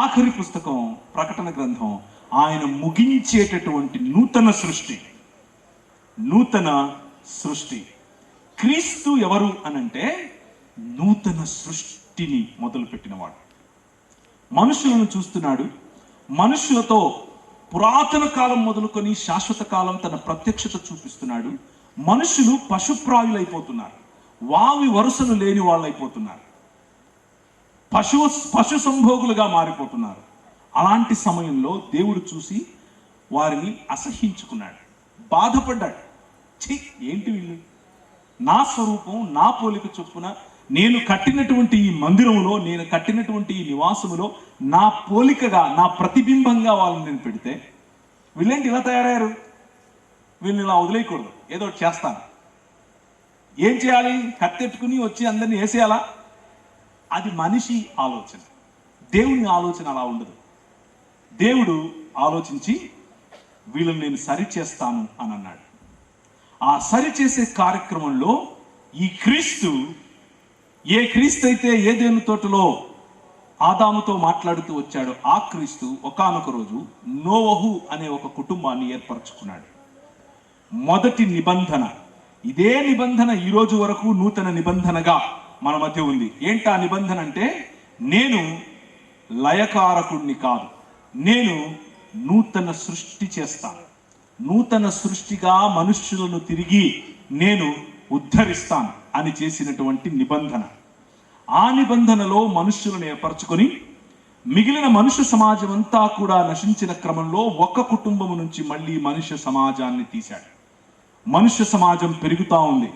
ఆఖరి పుస్తకం ప్రకటన గ్రంథం, ఆయన ముగించేటటువంటి నూతన సృష్టి. నూతన సృష్టి. క్రీస్తు ఎవరు అనంటే నూతన సృష్టిని మొదలుపెట్టినవాడు. మనుషులను చూస్తున్నాడు. మనుషులతో పురాతన కాలం మొదలుకొని శాశ్వత కాలం తన ప్రత్యక్షత చూపిస్తున్నాడు. మనుషులు పశుప్రాయులైపోతున్నారు, వావి వరుసలు లేని వాళ్ళు అయిపోతున్నారు, పశు సంభోగులుగా మారిపోతున్నారు. అలాంటి సమయంలో దేవుడు చూసి వారిని అసహ్యించుకున్నాడు, బాధపడ్డాడు. ఛీ, ఏంటి వీళ్ళు, నా స్వరూపం నా పోలిక చొప్పున నేను కట్టినటువంటి ఈ మందిరములో, నేను కట్టినటువంటి ఈ నివాసములో నా పోలికగా, నా ప్రతిబింబంగా వాళ్ళని నేను పెడితే వీళ్ళేంటి ఇలా తయారయ్యారు, వీళ్ళని ఇలా వదిలేయకూడదు, ఏదో ఒకటి చేస్తాను. ఏం చేయాలి? కత్తెట్టుకుని వచ్చి అందరినీ వేసేయాలా? అది మనిషి ఆలోచన. దేవుని ఆలోచన అలా ఉండదు. దేవుడు ఆలోచించి వీళ్ళని నేను సరిచేస్తాను అని అన్నాడు. ఆ సరిచేసే కార్యక్రమంలో ఈ క్రీస్తు, ఏ క్రీస్తు అయితే ఏదెను తోటలో ఆదాముతో మాట్లాడుతూ వచ్చాడో ఆ క్రీస్తు ఒకానొక రోజు నోవహు అనే ఒక కుటుంబాన్ని ఏర్పరచుకున్నాడు. మొదటి నిబంధన, ఇదే నిబంధన ఈ రోజు వరకు నూతన నిబంధనగా మన మధ్య ఉంది. ఏంటా నిబంధన అంటే, నేను లయకారకుణ్ణి కాదు, నేను నూతన సృష్టి చేస్తాను, నూతన సృష్టిగా మనుష్యులను తిరిగి నేను ఉద్ధరిస్తాను అని చేసినటువంటి నిబంధన. ఆ నిబంధనలో మనుష్యులను ఏర్పరచుకొని మిగిలిన మనుష్య సమాజం అంతా కూడా నశించిన క్రమంలో ఒక్క కుటుంబము నుంచి మళ్ళీ మనుష్య సమాజాన్ని తీశాడు. మనుష్య సమాజం పెరుగుతూ ఉంది,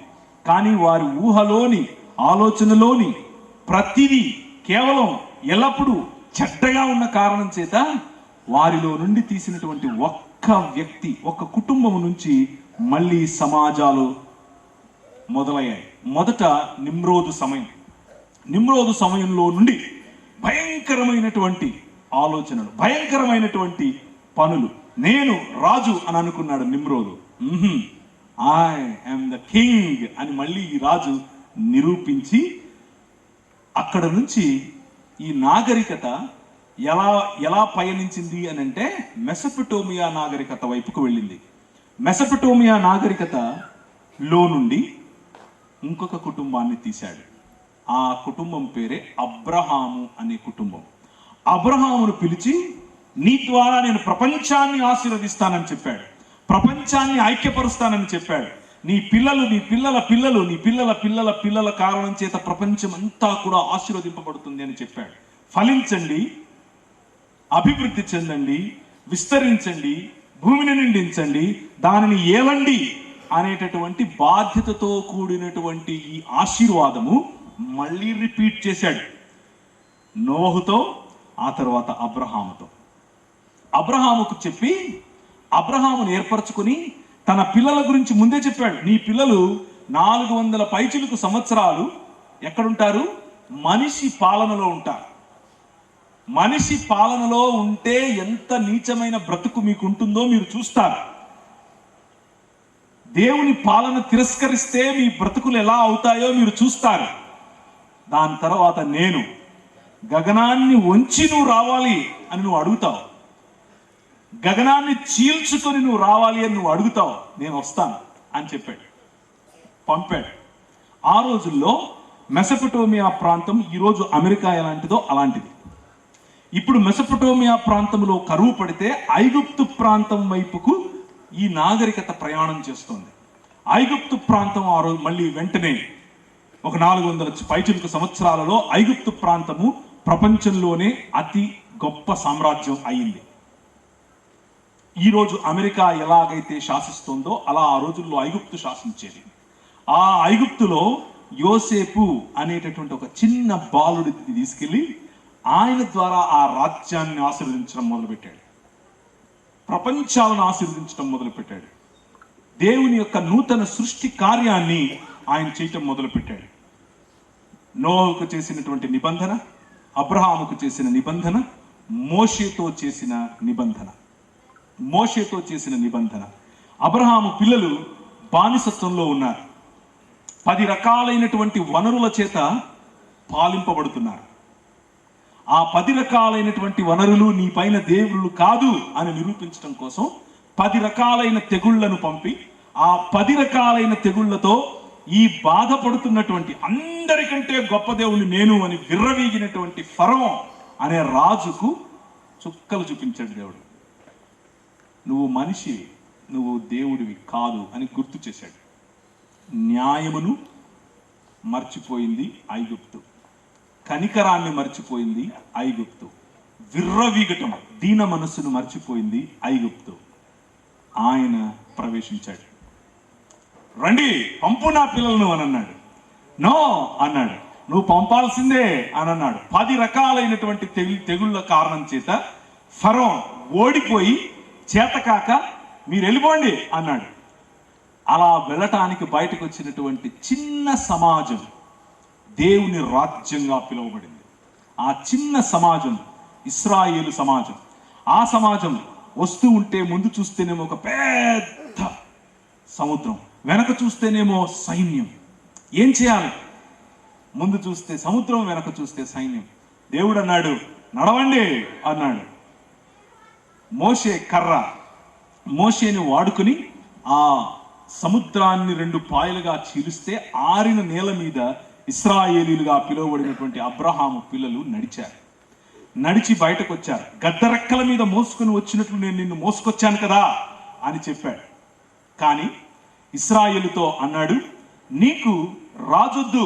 కానీ వారి ఊహలోని, ఆలోచనలోని ప్రతిదీ కేవలం ఎల్లప్పుడూ చెడ్డగా ఉన్న కారణం చేత వారిలో నుండి తీసినటువంటి ఒక్క వ్యక్తి, ఒక్క కుటుంబము నుంచి మళ్ళీ సమాజాలు మొదలయ్యాయి. మొదట నిమ్రోదు సమయం. నిమ్రోదు సమయంలో నుండి భయంకరమైనటువంటి ఆలోచనలు, భయంకరమైనటువంటి పనులు. నేను రాజు అని అనుకున్నాడు నిమ్రోదు. ఐ యామ్ ద కింగ్ అని మళ్ళీ ఈ రాజు నిరూపించి, అక్కడ నుంచి ఈ నాగరికత ఎలా పయనించింది అని అంటే మెసొపొటేమియా నాగరికత వైపుకు వెళ్ళింది. మెసొపొటేమియా నాగరికతలో నుండి ఇంకొక కుటుంబాన్ని తీశాడు. ఆ కుటుంబం పేరే అబ్రహాము అనే కుటుంబం. అబ్రహామును పిలిచి, నీ ద్వారా నేను ప్రపంచాన్ని ఆశీర్వదిస్తానని చెప్పాడు, ప్రపంచాన్ని ఐక్యపరుస్తానని చెప్పాడు. నీ పిల్లలు, నీ పిల్లల పిల్లలు, నీ పిల్లల పిల్లల పిల్లల కారణం చేత ప్రపంచం అంతా కూడా ఆశీర్వదింపబడుతుంది అని చెప్పాడు. ఫలించండి, అభివృద్ధి చెందండి, విస్తరించండి, భూమిని నిండించండి, దానిని ఏలండి అనేటటువంటి బాధ్యతతో కూడినటువంటి ఈ ఆశీర్వాదము మళ్ళీ రిపీట్ చేశాడు నోవహుతో, ఆ తర్వాత అబ్రహాముతో. అబ్రహాముకు చెప్పి అబ్రహామును ఏర్పరచుకుని తన పిల్లల గురించి ముందే చెప్పాడు. నీ పిల్లలు 400 పైచిలుకు సంవత్సరాలు ఎక్కడుంటారు? మనిషి పాలనలో ఉంటారు. మనిషి పాలనలో ఉంటే ఎంత నీచమైన బ్రతుకు మీకు ఉంటుందో మీరు చూస్తారు. దేవుని పాలన తిరస్కరిస్తే మీ బ్రతుకులు ఎలా అవుతాయో మీరు చూస్తారు. దాని తర్వాత నేను గగనాన్ని వంచి నువ్వు రావాలి అని నువ్వు అడుగుతావు, గగనాన్ని చీల్చుకొని నువ్వు రావాలి అని నువ్వు అడుగుతావు, నేను వస్తాను అని చెప్పాడు, పంపాడు. ఆ రోజుల్లో మెసొపొటేమియా ప్రాంతం ఈరోజు అమెరికా ఎలాంటిదో అలాంటిది. ఇప్పుడు మెసొపొటేమియా ప్రాంతంలో కరువు పడితే ఐగుప్తు ప్రాంతం వైపుకు ఈ నాగరికత ప్రయాణం చేస్తుంది. ఐగుప్తు ప్రాంతం ఆ రోజు మళ్ళీ వెంటనే ఒక 400 పైచిలుకు సంవత్సరాలలో ఐగుప్తు ప్రాంతము ప్రపంచంలోనే అతి గొప్ప సామ్రాజ్యం అయింది. ఈరోజు అమెరికా ఎలాగైతే శాసిస్తుందో అలా ఆ రోజుల్లో ఐగుప్తు శాసించేది. ఆ ఐగుప్తులో యోసేపు అనేటటువంటి ఒక చిన్న బాలుడిని తీసుకెళ్ళి ఆయన ద్వారా ఆ రాజ్యాన్ని ఆశీర్వదించడం మొదలుపెట్టాడు. ప్రపంచాలను ఆశీర్వదించడం మొదలుపెట్టాడు. దేవుని యొక్క నూతన సృష్టి కార్యాన్ని ఆయన చేయటం మొదలుపెట్టాడు. నోహుకు చేసినటువంటి నిబంధన, అబ్రహాముకు చేసిన నిబంధన, మోషేతో చేసిన నిబంధన. అబ్రహాము పిల్లలు బానిసత్వంలో ఉన్నారు. 10 రకాలైనటువంటి వనరుల చేత పాలింపబడుతున్నారు. ఆ 10 రకాలైనటువంటి వనరులు నీ పైన దేవుళ్ళు కాదు అని నిరూపించడం కోసం 10 రకాలైన తెగుళ్లను పంపి ఆ 10 రకాలైన తెగుళ్లతో ఈ బాధపడుతున్నటువంటి అందరికంటే గొప్ప దేవుని నేను అని విర్రవీగినటువంటి ఫరో అనే రాజుకు చుక్కలు చూపించాడు దేవుడు. నువ్వు మనిషి, నువ్వు దేవుడివి కాదు అని గుర్తు చేశాడు. న్యాయమును మర్చిపోయింది ఐగుప్తు, కనికరాన్ని మర్చిపోయింది ఐగుప్తు, విర్రవీగటం దీన మనస్సును మర్చిపోయింది ఐగుప్తు. ఆయన ప్రవేశించాడు. రండి పంపు నా పిల్లలను అని అన్నాడు. నో అన్నాడు. నువ్వు పంపాల్సిందే అని అన్నాడు. 10 రకాలైనటువంటి తెగుళ్ళ కారణం చేత ఫరో ఓడిపోయి చేతకాక మీరు వెళ్ళిపోండి అన్నాడు. అలా వెళ్ళటానికి బయటకు వచ్చినటువంటి చిన్న సమాజం దేవుని రాజ్యంగా పిలువబడింది. ఆ చిన్న సమాజం ఇశ్రాయేలు సమాజం. ఆ సమాజం వస్తూ ఉంటే ముందు చూస్తేనేమో ఒక పెద్ద సముద్రం, వెనక చూస్తేనేమో సైన్యం. ఏం చేయాలి? ముందు చూస్తే సముద్రం, వెనక చూస్తే సైన్యం. దేవుడు అన్నాడు నడవండి అన్నాడు. మోషే కర్ర, మోషేని వాడుకుని ఆ సముద్రాన్ని 2 పాయలుగా చీలిస్తే ఆరిన నేల మీద ఇశ్రాయేలీలుగా పిలువబడినటువంటి అబ్రహాము పిల్లలు నడిచి బయటకు వచ్చారు. గద్దరెక్కల మీద మోసుకొని వచ్చినట్లు నేను నిన్ను మోసుకొచ్చాను కదా అని చెప్పాడు. కానీ ఇశ్రాయేలుతో అన్నాడు, నీకు రాజొద్దు,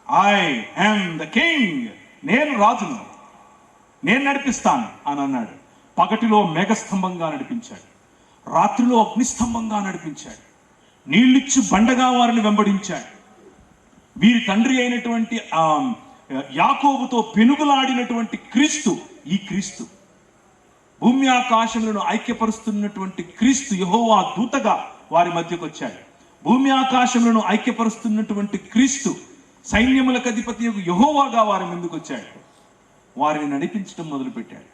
ఐ యామ్ ద కింగ్, నేను రాజును, నేను నడిపిస్తాను అని అన్నాడు. పగటిలో మేఘస్తంభంగా నడిపించాడు, రాత్రిలో అగ్నిస్తంభంగా నడిపించాడు, నీళ్ళిచ్చు బండగా వారిని వెంబడించాడు. వీరి తండ్రి అయినటువంటి యాకోబుతో పెనుగులాడినటువంటి క్రీస్తు, ఈ క్రీస్తు భూమి ఆకాశములను ఐక్యపరుస్తున్నటువంటి క్రీస్తు యెహోవా దూతగా వారి మధ్యకు వచ్చాడు. భూమి ఆకాశములను ఐక్యపరుస్తున్నటువంటి క్రీస్తు సైన్యములకు అధిపతి యెహోవాగా వారి ముందుకు వచ్చాడు. వారిని నడిపించడం మొదలుపెట్టాడు.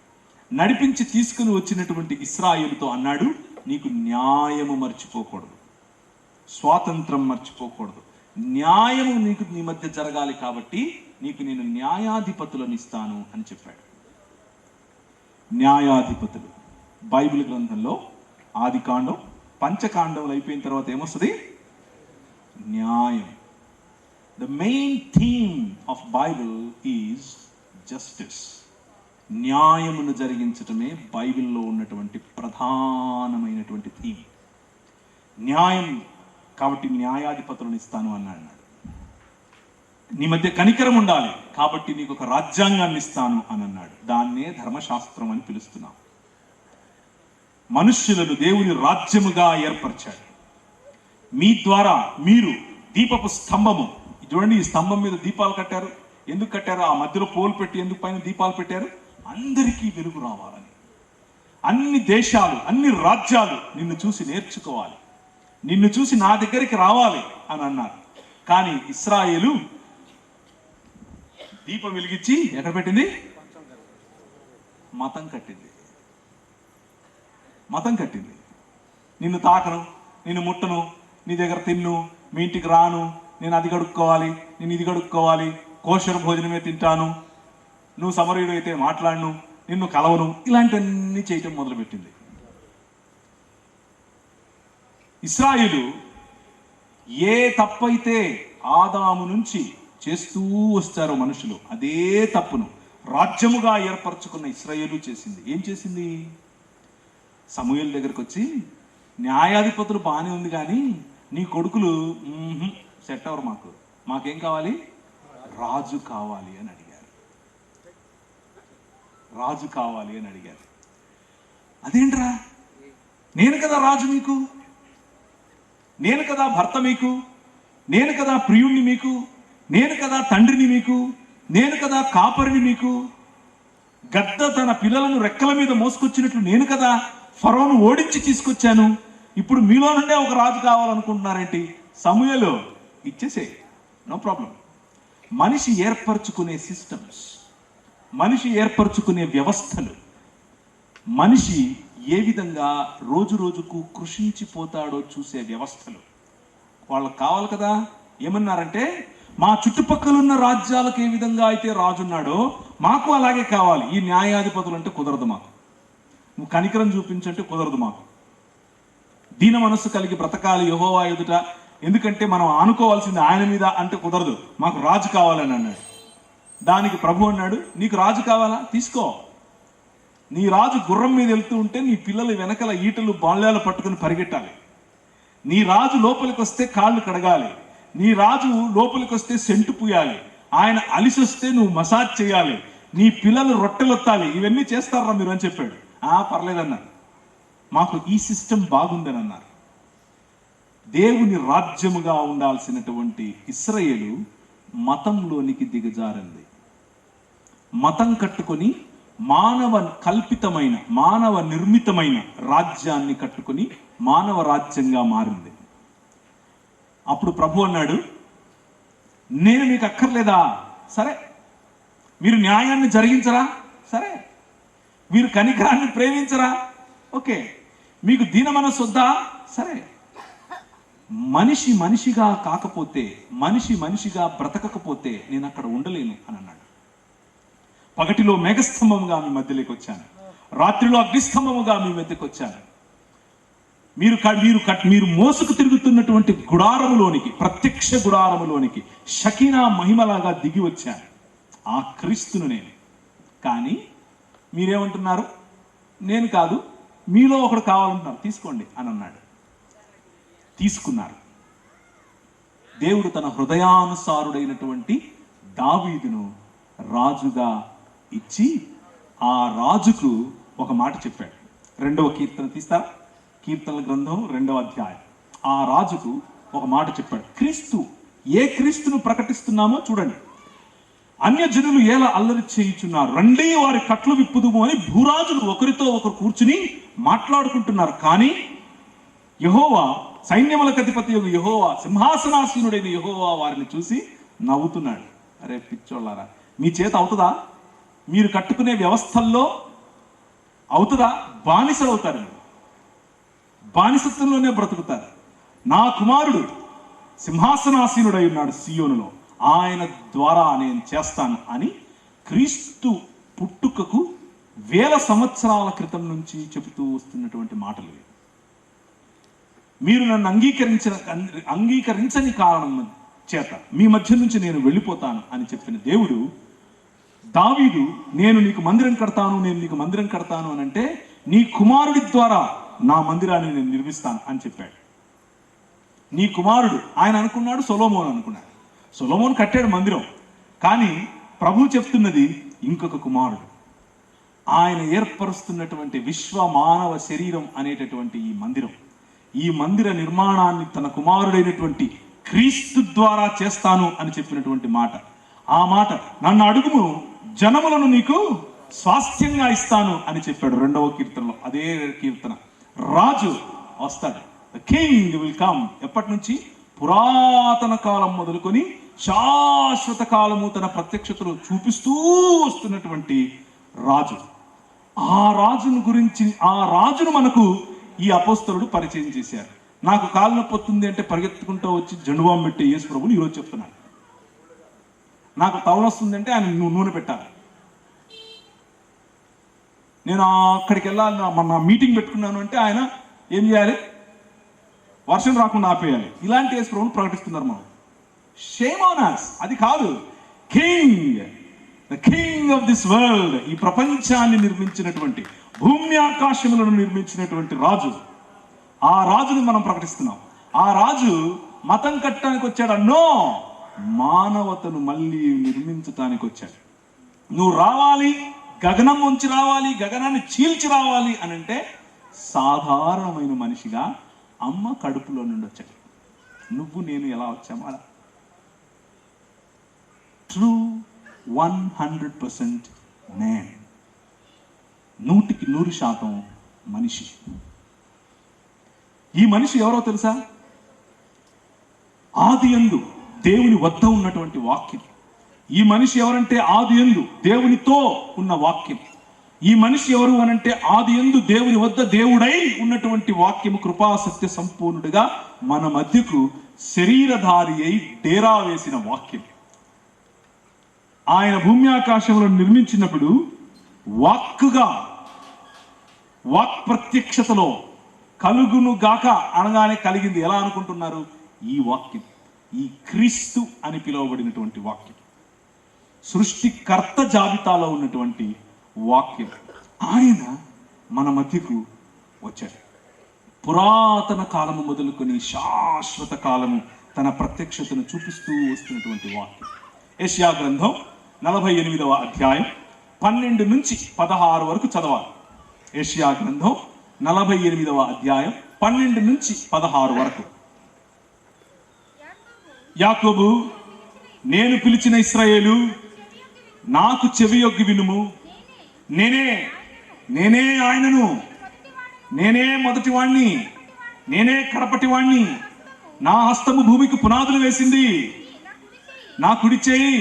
నడిపించి తీసుకుని వచ్చినటువంటి ఇశ్రాయేలుతో అన్నాడు, నీకు న్యాయము మర్చిపోకూడదు, స్వాతంత్రం మర్చిపోకూడదు, న్యాయము నీకు నీ మధ్య జరగాలి, కాబట్టి నీకు నేను న్యాయాధిపతులను ఇస్తాను అని చెప్పాడు. న్యాయాధిపతులు బైబిల్ గ్రంథంలో ఆది కాండం, పంచకాండములు అయిపోయిన తర్వాత ఏమొస్తుంది? న్యాయం. The main theme of Bible is justice. న్యాయమును జరిగించటమే బైబిల్లో ఉన్నటువంటి ప్రధానమైనటువంటి థీమ్. న్యాయం, కాబట్టి న్యాయాధిపతులను ఇస్తాను అన్నాడు. నీ మధ్య కనికరం ఉండాలి, కాబట్టి నీకు ఒక రాజ్యాంగాన్ని ఇస్తాను అని అన్నాడు. దాన్నే ధర్మశాస్త్రం అని పిలుస్తున్నాం. మనుష్యులను దేవుని రాజ్యముగా ఏర్పరిచాడు. మీ ద్వారా మీరు దీపపు స్తంభము, చూడండి, ఈ స్తంభం మీద దీపాలు కట్టారు. ఎందుకు కట్టారు? ఆ మధ్యలో పోలు పెట్టి ఎందుకు పైన దీపాలు పెట్టారు? అందరికీ వెలుగు రావాలని. అన్ని దేశాలు, అన్ని రాజ్యాలు నిన్ను చూసి నేర్చుకోవాలి, నిన్ను చూసి నా దగ్గరికి రావాలి అని అన్నారు. కానీ ఇశ్రాయేలు దీపం వెలిగించి ఎక్కడ పెట్టింది? మతం కట్టింది. నిన్ను తాకను, నిన్ను ముట్టను, నీ దగ్గర తిన్ను, మీ ఇంటికి రాను, నేను అది గడుక్కోవాలి, నేను ఇది గడుక్కోవాలి, కోశర భోజనమే తింటాను, నువ్వు సమరయుడు అయితే మాట్లాడను, నిన్ను కలవను, ఇలాంటివన్నీ చేయటం మొదలుపెట్టింది. ఇశ్రాయేలు ఏ తప్పైతే ఆదాము నుంచి చేస్తూ వస్తారో మనుషులు, అదే తప్పును రాజ్యముగా ఏర్పరచుకున్న ఇశ్రాయేలు చేసింది. ఏం చేసింది? సమూయేలు దగ్గరకు వచ్చి, న్యాయాధిపతులు బాగానే ఉంది కానీ నీ కొడుకులు సెట్ అవరు, మాకేం కావాలి? రాజు కావాలి అని అడిగారు. రాజు కావాలి అని అడిగారు. అదేంట్రా, నేను కదా రాజు మీకు, నేను కదా భర్త మీకు, నేను కదా ప్రియుణ్ణి మీకు, నేను కదా తండ్రిని మీకు, నేను కదా కాపరిని మీకు, గద్ద తన పిల్లలను రెక్కల మీద మోసుకొచ్చినట్లు నేను కదా ఫరోను ఓడించి తీసుకొచ్చాను. ఇప్పుడు మీలో నుండే ఒక రాజు కావాలనుకుంటున్నారేంటి? సమూయేలు ఇచ్చేసే, నో ప్రాబ్లం. మనిషి ఏర్పరచుకునే సిస్టమ్స్, మనిషి ఏర్పరచుకునే వ్యవస్థలు, మనిషి ఏ విధంగా రోజు రోజుకు కృషించిపోతాడో చూసే వ్యవస్థలు వాళ్ళకు కావాలి కదా. ఏమన్నారంటే, మా చుట్టుపక్కల ఉన్న రాజ్యాలకు ఏ విధంగా అయితే రాజున్నాడో మాకు అలాగే కావాలి. ఈ న్యాయాధిపతులు అంటే కుదరదు మాకు, నువ్వు కనికరం చూపించంటే కుదరదు మాకు, దీన మనస్సు కలిగి బ్రతకాలి యెహోవా ఎదుట, ఎందుకంటే మనం ఆనుకోవాల్సింది ఆయన మీద అంటే కుదరదు, మాకు రాజు కావాలని అన్నాడు. దానికి ప్రభు అన్నాడు, నీకు రాజు కావాలా? తీసుకో. నీ రాజు గుర్రం మీద వెళ్తూ ఉంటే నీ పిల్లలు వెనకల ఈటలు బాల్యాలు పట్టుకుని పరిగెట్టాలి. నీ రాజు లోపలికి వస్తే కాళ్ళు కడగాలి. నీ రాజు లోపలికి వస్తే సెంటు పూయాలి. ఆయన అలిసొస్తే నువ్వు మసాజ్ చేయాలి. నీ పిల్లలు రొట్టెలొత్తాలి. ఇవన్నీ చేస్తారా మీరు అని చెప్పాడు. పర్లేదన్నారు, మాకు ఈ సిస్టమ్ బాగుందని అన్నారు. దేవుని రాజ్యముగా ఉండాల్సినటువంటి ఇశ్రాయేలు మతంలోనికి దిగజారింది. మతం కట్టుకొని మానవ కల్పితమైన, మానవ నిర్మితమైన రాజ్యాన్ని కట్టుకొని మానవ రాజ్యంగా మారింది. అప్పుడు ప్రభు అన్నాడు, నేను మీకు అక్కర్లేదా? సరే. మీరు న్యాయాన్ని జరిగించరా? సరే. మీరు కనికరాన్ని ప్రేమించరా? ఓకే. మీకు దీన మనస్సు వద్దా? సరే. మనిషి మనిషిగా కాకపోతే, మనిషి మనిషిగా బ్రతకకపోతే నేను అక్కడ ఉండలేను అని అన్నాడు. పగటిలో మేఘస్తంభముగా మీ మధ్యలోకి వచ్చాను, రాత్రిలో అగ్నిస్తంభముగా మీ మధ్యకి వచ్చాను. మీరు మోసుకు తిరుగుతున్నటువంటి గుడారములోనికి, ప్రత్యక్ష గుడారములోనికి షకీనా మహిమలాగా దిగి వచ్చాను. ఆ క్రీస్తును నేను. కానీ మీరేమంటున్నారు? నేను కాదు, మీలో ఒకడు కావాలంటున్నారు, తీసుకోండి అని అన్నాడు. తీసుకున్నారు. దేవుడు తన హృదయానుసారుడైనటువంటి దావీదును రాజుగా ఇచ్చి, ఆ రాజుకు ఒక మాట చెప్పాడు. 2వ కీర్తన తీస్తారా? కీర్తనల గ్రంథం 2వ అధ్యాయం. ఆ రాజుకు ఒక మాట చెప్పాడు. క్రీస్తు, ఏ క్రీస్తును ప్రకటిస్తున్నామో చూడండి. అన్యజనులు ఎలా అల్లరి చేయుచున్నారు, రండి వారి కట్లు విప్పుదుము అని భూరాజులు ఒకరితో ఒకరు కూర్చుని మాట్లాడుకుంటున్నారు. కానీ యెహోవా, సైన్యములకు అధిపతి యెహోవా, సింహాసనాసీనుడైన యెహోవా వారిని చూసి నవ్వుతున్నాడు. అరే పిచ్చోళ్ళారా, మీ చేత అవుతుందా? మీరు కట్టుకునే వ్యవస్థల్లో అవుతుందా? బానిసలు అవుతారు, బానిసత్వంలోనే బ్రతుకుతారు. నా కుమారుడు సింహాసనాసీనుడై ఉన్నాడు సియోనులో, ఆయన ద్వారా నేను చేస్తాను అని క్రీస్తు పుట్టుకకు 1000 సంవత్సరాల క్రితం నుంచి చెబుతూ వస్తున్నటువంటి మాటలు. మీరు నన్ను అంగీకరించని కారణం చేత మీ మధ్య నుంచి నేను వెళ్ళిపోతాను అని చెప్పిన దేవుడు, దావీదు, నేను నీకు మందిరం కడతాను, నేను నీకు మందిరం కడతాను అని అంటే, నీ కుమారుడి ద్వారా నా మందిరాన్ని నేను నిర్మిస్తాను అని చెప్పాడు. నీ కుమారుడు, ఆయన అనుకున్నాడు సొలొమోను అనుకున్నాడు. సొలొమోను కట్టాడు మందిరం. కానీ ప్రభు చెప్తున్నది ఇంకొక కుమారుడు, ఆయన ఏర్పరుస్తున్నటువంటి విశ్వ మానవ శరీరం అనేటటువంటి ఈ మందిర నిర్మాణాన్ని తన కుమారుడైనటువంటి క్రీస్తు ద్వారా చేస్తాను అని చెప్పినటువంటి మాట. ఆ మాట, నన్ను అడుగుము, జనములను నీకు స్వాస్థ్యంగా ఇస్తాను అని చెప్పాడు 2వ కీర్తనలో. అదే కీర్తన, రాజు వస్తాడు, ద కింగ్ విల్ కమ్. ఎప్పటి నుంచి? పురాతన కాలం మొదలుకొని శాశ్వత కాలము తన ప్రత్యక్షతలు చూపిస్తూ వస్తున్నటువంటి రాజు. ఆ రాజును మనకు ఈ అపోస్తలుడు పరిచయం చేశారు. నాకు కాలు నొప్పి వస్తుంది అంటే పరిగెత్తుకుంటూ వచ్చి జండుబాం పెట్టే యేసు ప్రభుని ఈరోజు చెప్తున్నాను. నాకు తవన వస్తుంది అంటే ఆయన నూనె పెట్టాలి. నేను అక్కడికి వెళ్ళాలి, నా మీటింగ్ పెట్టుకున్నాను అంటే ఆయన ఏం చేయాలి? వర్షం రాకుండా ఆపేయాలి. ఇలాంటి యేసు ప్రభువును ప్రకటిస్తున్నారు మనం. Shame on us. అది కాదు, king, the king of this world, ఈ ప్రపంచాన్ని నిర్మించినటువంటి, భూమి ఆకాశములను నిర్మించినటువంటి రాజు, ఆ రాజును మనం ప్రకటిస్తున్నాం. ఆ రాజు మతం కట్టడానికి వచ్చాడు? నో, మానవతను మళ్ళీ నిర్మించటానికి వచ్చాడు. నువ్వు రావాలి, గగనం నుంచి రావాలి, గగనాన్ని చీల్చి రావాలి అని అంటే సాధారణమైన మనిషిగా అమ్మ కడుపులో నుండి వచ్చాడు. నువ్వు నేను ఎలా వచ్చాము అలా. ట్రూ 100% మ్యాన్, 100% మనిషి. ఈ మనిషి ఎవరో తెలుసా? ఆదియందు దేవుని వద్ద ఉన్నటువంటి వాక్యం. ఈ మనిషి ఎవరంటే ఆదియందు దేవునితో ఉన్న వాక్యం. ఈ మనిషి ఎవరు అనంటే ఆదియందు దేవుని వద్ద దేవుడై ఉన్నటువంటి వాక్యము, కృపా సత్య సంపూర్ణుడిగా మన మధ్యకు శరీరధారి అయి డేరా వేసిన వాక్యం. ఆయన భూమి ఆకాశములను నిర్మించినప్పుడు వాక్కుగా, వాక్ ప్రత్యక్షతలో కలుగును గాక అనగానే కలిగింది. ఎలా అనుకుంటున్నారు? ఈ వాక్యం, ఈ క్రీస్తు అని పిలువబడినటువంటి వాక్యం, సృష్టికర్త జాబితాలో ఉన్నటువంటి వాక్యం. ఆయన మన మధ్యకు వచ్చాడు. పురాతన కాలము మొదలుకొని శాశ్వత కాలము తన ప్రత్యక్షతను చూపిస్తూ వస్తున్నటువంటి వాక్యం. యెషయా గ్రంథం 48వ అధ్యాయం 12 నుంచి 16 వరకు చదవాలి. యెషయా గ్రంథం 48వ అధ్యాయం 12 నుంచి 16 వరకు. యాకోబు, నేను పిలిచిన ఇశ్రాయేలు, నాకు చెవియొగ్గి వినుము. నేనే ఆయనను, నేనే మొదటి వాణ్ణి, నేనే కడపటి వాణ్ణి. నా హస్తము భూమికి పునాదులు వేసింది. నా కుడి చేయి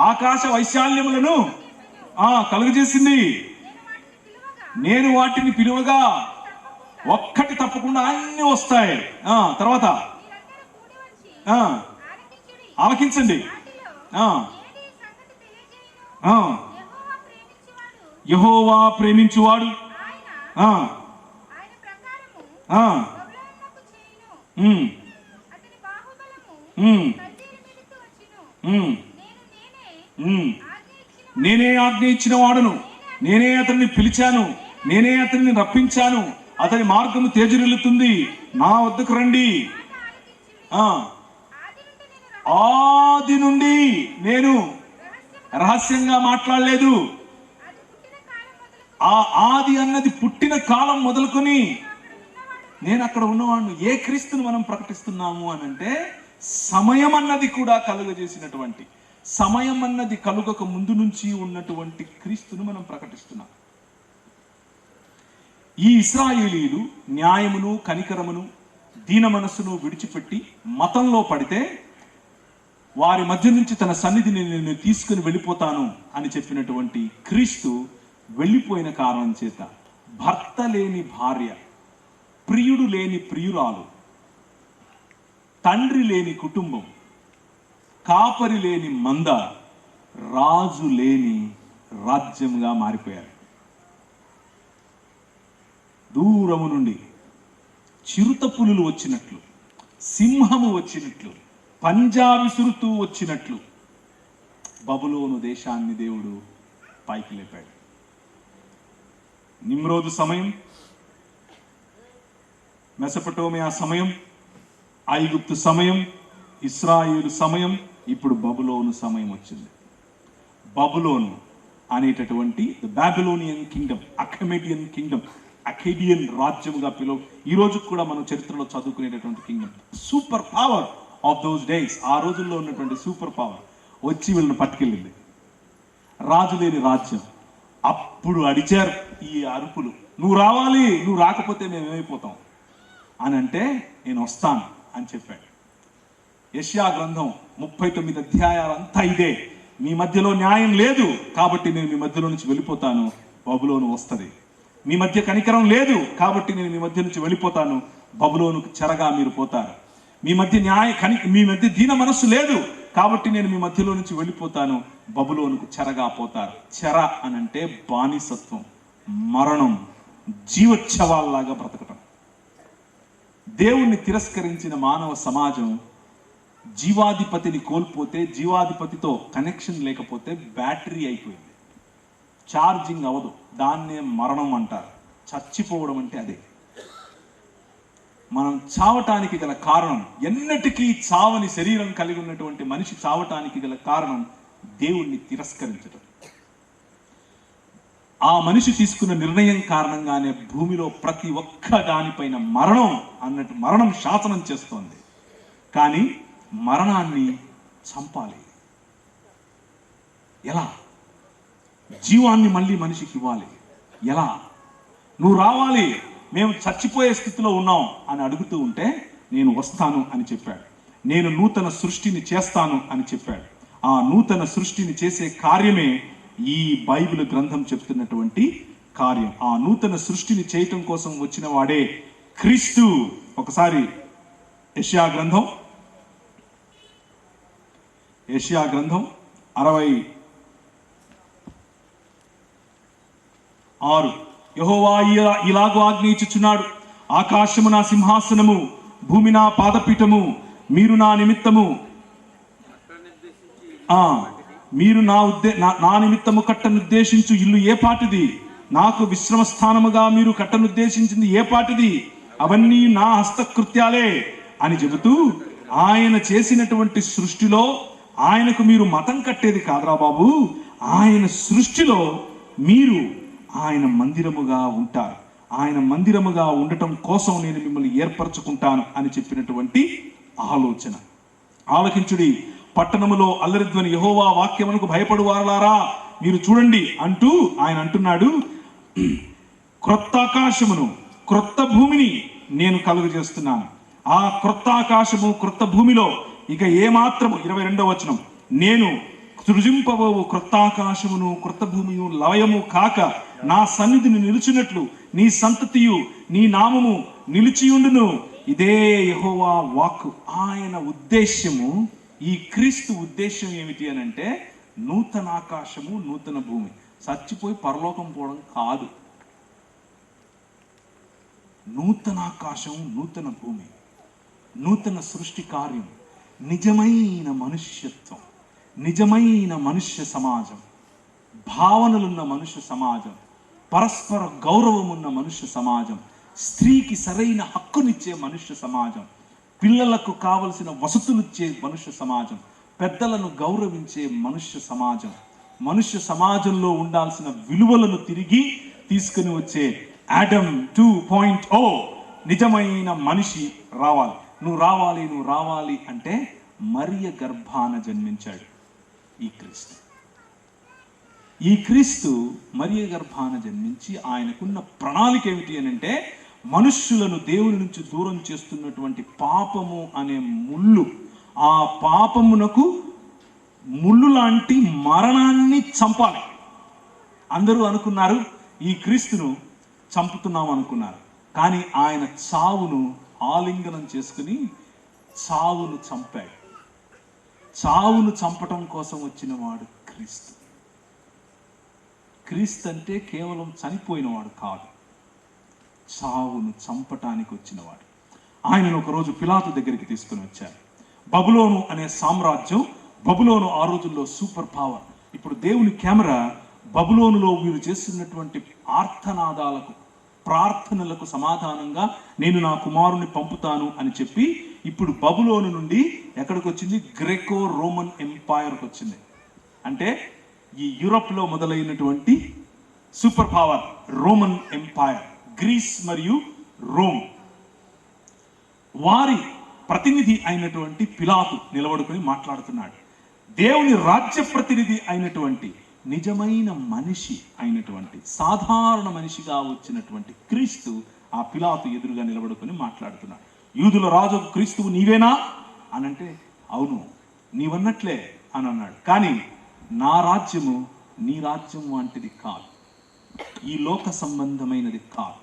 ఆకాశ వైశాల్యములను కలుగజేసింది. నేను వాటిని పిలువగా ఒక్కటి తప్పకుండా అన్ని వస్తాయి. తర్వాత ఆలకించండి. యెహోవా ప్రేమించువాడు నేనే ఆజ్ఞ ఇచ్చిన వాడును, నేనే అతన్ని పిలిచాను, నేనే అతన్ని రప్పించాను. అతని మార్గము తేజరిల్లుతుంది. నా వద్దకు రండి. ఆది నుండి నేను రహస్యంగా మాట్లాడలేదు. ఆ ఆది అన్నది పుట్టిన కాలం మొదలుకొని నేను అక్కడ ఉన్నవాడిని. ఏ క్రీస్తుని మనం ప్రకటిస్తున్నాము అని అంటే సమయం అన్నది కూడా కలుగజేసినటువంటి, సమయం అన్నది కలుగక ముందు నుంచి ఉన్నటువంటి క్రీస్తును మనం ప్రకటిస్తున్నాం. ఈ ఇశ్రాయేలీయులు న్యాయమును, కనికరమును, దీన మనస్సును విడిచిపెట్టి మతంలో పడితే వారి మధ్య నుంచి తన సన్నిధిని నేను తీసుకుని వెళ్ళిపోతాను అని చెప్పినటువంటి క్రీస్తు వెళ్ళిపోయిన కారణం చేత భర్త లేని భార్య, ప్రియుడు లేని ప్రియురాలు, తండ్రి లేని కుటుంబం, కాపరి లేని మంద, రాజు లేని రాజ్యంగా మారిపోయారు. దూరము నుండి చిరుత పులులు వచ్చినట్లు, సింహము వచ్చినట్లు, పంజా విసురుతూ వచ్చినట్లు బబులోను దేశాన్ని దేవుడు పైకి లేపాడు. నిమ్రోదు సమయం, మెసపటోమియా సమయం, ఐగుప్తు సమయం, ఇశ్రాయేలు సమయం, ఇప్పుడు బబులోను సమయం వచ్చింది. బబులోను అనేటటువంటి Babylonian kingdom, Achaemenid kingdom, Akkadian రాజ్యముగా ఈ రోజు కూడా మనం చరిత్రలో చదువుకునేటటువంటి kingdom, super power of those days. ఆ రోజుల్లో ఉన్నటువంటి సూపర్ పవర్ వచ్చి వీళ్ళని పట్టుకెళ్ళింది. రాజు లేని రాజ్యం. అప్పుడు అడిచారు ఈ అరుపులు, నువ్వు రావాలి, నువ్వు రాకపోతే మేము ఏమైపోతాం అని అంటే నేను వస్తాను అని చెప్పాడు. యెషయా గ్రంథం 39 అధ్యాయాలంతా ఇదే. మీ మధ్యలో న్యాయం లేదు కాబట్టి నేను మీ మధ్యలో నుంచి వెళ్ళిపోతాను, బబులోను వస్తుంది. మీ మధ్య కనికరం లేదు కాబట్టి నేను మీ మధ్య నుంచి వెళ్ళిపోతాను, బబులోనుకు చెరగా మీరు పోతారు. మీ మధ్య మీ మధ్య దీన మనస్సు లేదు కాబట్టి నేను మీ మధ్యలో నుంచి వెళ్ళిపోతాను, బబులోనుకు చెరగా పోతారు. చెర అనంటే బానిసత్వం, మరణం, జీవోత్సవాల్లాగా బ్రతకటం. దేవుణ్ణి తిరస్కరించిన మానవ సమాజం జీవాధిపతిని కోల్పోతే, జీవాధిపతితో కనెక్షన్ లేకపోతే బ్యాటరీ అయిపోయింది, ఛార్జింగ్ అవ్వదు. దాన్నే మరణం అంటారు. చచ్చిపోవడం అంటే అదే. మనం చావటానికి గల కారణం, ఎన్నటికీ చావని శరీరం కలిగి ఉన్నటువంటి మనిషి చావటానికి గల కారణం దేవుణ్ణి తిరస్కరించడం. ఆ మనిషి తీసుకున్న నిర్ణయం కారణంగానే భూమిలో ప్రతి ఒక్క దానిపైన మరణం అన్నట్టు మరణం శాసనం చేస్తోంది. కానీ మరణాన్ని చంపాలి. ఎలా? జీవాన్ని మళ్ళీ మనిషికి ఇవ్వాలి. ఎలా? నువ్వు రావాలి, మేము చచ్చిపోయే స్థితిలో ఉన్నాం అని అడుగుతూ ఉంటే, నేను వస్తాను అని చెప్పాడు. నేను నూతన సృష్టిని చేస్తాను అని చెప్పాడు. ఆ నూతన సృష్టిని చేసే కార్యమే ఈ బైబిల్ గ్రంథం చెప్తున్నటువంటి కార్యం. ఆ నూతన సృష్టిని చేయటం కోసం వచ్చిన వాడే క్రీస్తు. ఒకసారి యెషయా గ్రంథం 66. యెహోవా ఇలాగూ ఆజ్ఞయించుచున్నాడు, ఆకాశము నా సింహాసనము, భూమి నా పాదపీఠము. మీరు నా నిమిత్తము నా నిమిత్తము కట్టనుద్దేశించు ఇల్లు ఏ పాటిది? నాకు విశ్రమ స్థానముగా మీరు కట్టనుద్దేశించింది ఏ పాటిది? అవన్నీ నా హస్తకృత్యాలే అని చెబుతూ, ఆయన చేసినటువంటి సృష్టిలో ఆయనకు మీరు మతం కట్టేది కాదురా బాబు, ఆయన సృష్టిలో మీరు ఆయన మందిరముగా ఉంటారు. ఆయన మందిరముగా ఉండటం కోసం నేను మిమ్మల్ని ఏర్పరచుకుంటాను అని చెప్పినటువంటి ఆలోచన. ఆలకించుడి, పట్టణములో అల్లరిధ్వని, యెహోవా వాక్యమునకు భయపడు వారలారా మీరు చూడండి అంటూ ఆయన అంటున్నాడు, క్రొత్త ఆకాశమును క్రొత్త భూమిని నేను కలుగజేస్తున్నాను. ఆ క్రొత్త ఆకాశము క్రొత్త భూమిలో ఇక ఏమాత్రము 22వ వచనం, నేను సృజింపబోవు క్రొత్త ఆకాశమును క్రొత్త భూమియు లవయము కాక నా సన్నిధిని నిలిచినట్లు నీ సంతతియు నీ నామము నిలిచియుండును. ఇదే యెహోవా వాక్కు. ఆయన ఉద్దేశ్యము, ఈ క్రీస్తు ఉద్దేశం ఏమిటి అని అంటే, నూతన ఆకాశము నూతన భూమి. చచ్చిపోయి పరలోకం పోవడం కాదు. నూతన ఆకాశం నూతన భూమి, నూతన సృష్టి కార్యం, నిజమైన మనుష్యత్వం, నిజమైన మనుష్య సమాజం, భావనలున్న మనుష్య సమాజం, పరస్పర గౌరవం ఉన్న మనుష్య సమాజం, స్త్రీకి సరైన హక్కునిచ్చే మనుష్య సమాజం, పిల్లలకు కావలసిన వసతులిచ్చే మనుష్య సమాజం, పెద్దలను గౌరవించే మనుష్య సమాజం, మనుష్య సమాజంలో ఉండాల్సిన విలువలను తిరిగి తీసుకుని వచ్చే ఆడమ్ 2.0 నిజమైన మనిషి రావాలి. నువ్వు రావాలి అంటే మరియ గర్భాన జన్మించాడు ఈ క్రీస్తు మరియ గర్భాన జన్మించి ఆయనకున్న ప్రణాళిక ఏమిటి అని అంటే, మనుష్యులను దేవుని నుంచి దూరం చేస్తున్నటువంటి పాపము అనే ముళ్ళు, ఆ పాపమునకు ముళ్ళు లాంటి మరణాన్ని చంపాలి. అందరూ అనుకున్నారు ఈ క్రీస్తును చంపుతున్నాం అనుకున్నారు. కానీ ఆయన చావును ఆలింగనం చేసుకుని చావును చంపాడు. చావును చంపటం కోసం వచ్చిన వాడు క్రీస్తు. క్రీస్తు అంటే కేవలం చనిపోయినవాడు కాదు, చావును చంపటానికి వచ్చినవాడు. ఆయనను ఒకరోజు పిలాతు దగ్గరికి తీసుకుని వచ్చారు. బబులోను అనే సామ్రాజ్యం, బబులోను ఆ రోజుల్లో సూపర్ పవర్. ఇప్పుడు దేవుని కెమెరా బబులోనులో వీరు చేస్తున్నటువంటి ఆర్తనాదాలకు, ప్రార్థనలకు సమాధానంగా నేను నా కుమారుని పంపుతాను అని చెప్పి, ఇప్పుడు బబులోను నుండి ఎక్కడికి వచ్చింది? గ్రెకో రోమన్ ఎంపైర్కి వచ్చింది. అంటే ఈ యూరోప్లో మొదలైనటువంటి super power Roman empire, Greece మరియు రోమ్. వారి ప్రతినిధి అయినటువంటి పిలాతు నిలబడుకొని మాట్లాడుతున్నాడు. దేవుని రాజ్య ప్రతినిధి అయినటువంటి, నిజమైన మనిషి అయినటువంటి, సాధారణ మనిషిగా వచ్చినటువంటి క్రీస్తు ఆ పిలాతు ఎదురుగా నిలబడుకొని మాట్లాడుతున్నాడు. యూదుల రాజు క్రీస్తువు నీవేనా అని అంటే, అవును నీవన్నట్లే అని అన్నాడు. కానీ నా రాజ్యము నీ రాజ్యం వంటిది కాదు, ఈ లోక సంబంధమైనది కాదు.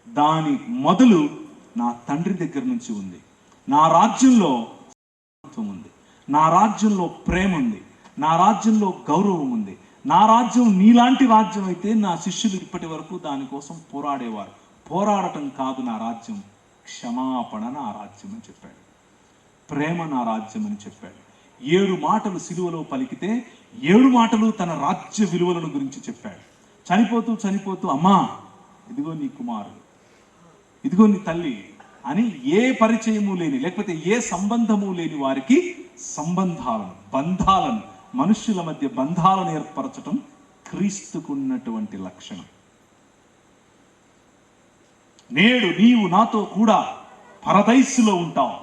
దాని మొదలు నా తండ్రి దగ్గర నుంచి ఉంది. నా రాజ్యంలో ఉంది, నా రాజ్యంలో ప్రేమ ఉంది, నా రాజ్యంలో గౌరవం ఉంది. నా రాజ్యం నీలాంటి రాజ్యం అయితే నా శిష్యులు ఇప్పటి వరకు దానికోసం పోరాడేవారు. పోరాడటం కాదు నా రాజ్యం, క్షమాపణ నా రాజ్యం అని చెప్పాడు, ప్రేమ నా రాజ్యం అని చెప్పాడు. 7 మాటలు సిలువలో పలికితే 7 మాటలు తన రాజ్య విలువలను గురించి చెప్పాడు. చనిపోతూ అమ్మా ఇదిగో నీ కుమారుడు, ఇదిగో నీ తల్లి అని ఏ పరిచయము లేని, లేకపోతే ఏ సంబంధము లేని వారికి బంధాలను, మనుష్యుల మధ్య బంధాలను ఏర్పరచటం క్రీస్తుకున్నటువంటి లక్షణం. నేడు నీవు నాతో కూడా పరదైసులో ఉంటావు,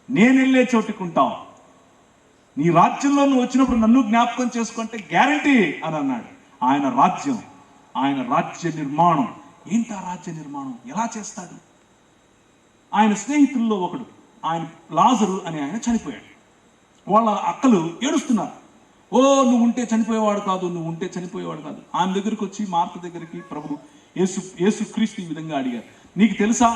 నేను వెళ్ళే చోటుకుంటావు, నీ రాజ్యంలో నువ్వు వచ్చినప్పుడు నన్ను జ్ఞాపకం చేసుకుంటే గ్యారంటీ అని అన్నాడు. ఆయన రాజ్య నిర్మాణం ఏంటి? ఆ రాజ్య నిర్మాణం ఎలా చేస్తాడు? ఆయన స్నేహితుల్లో ఒకడు, ఆయన లాజరు అని ఆయన చనిపోయాడు. వాళ్ళ అక్కలు ఏడుస్తున్నారు, ఓ నువ్వు ఉంటే చనిపోయేవాడు కాదు, నువ్వు ఉంటే చనిపోయేవాడు కాదు. ఆయన దగ్గరికి వచ్చి, మార్త దగ్గరికి ప్రభు యేసుక్రీస్తు ఈ విధంగా అడిగారు, నీకు తెలుసా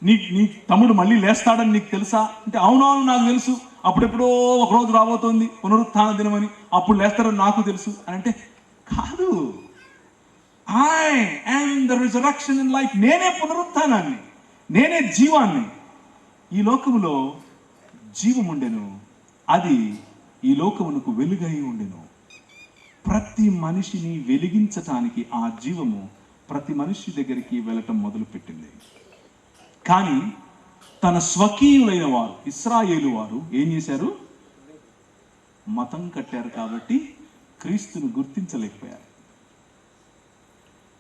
నీ తమ్ముడు మళ్ళీ లేస్తాడని నీకు తెలుసా అంటే, అవునవును నాకు తెలుసు, అప్పుడెప్పుడో ఒకరోజు రాబోతోంది పునరుత్థాన దినమని, అప్పుడు లేస్తారని నాకు తెలుసు అని అంటే, కాదు, I am the resurrection in life, నేనే పునరుత్థానాన్ని, నేనే జీవాన్ని. ఈ లోకములో జీవం ఉండెను, అది ఈ లోకమునకు వెలుగై ఉండెను. ప్రతి మనిషిని వెలిగించటానికి ఆ జీవము ప్రతి మనిషి దగ్గరికి వెళ్ళటం మొదలుపెట్టింది. కానీ తన స్వకీయులైన వారు, ఇశ్రాయేలు వారు ఏం చేశారు? మతం కట్టారు కాబట్టి క్రీస్తును గుర్తించలేకపోయారు.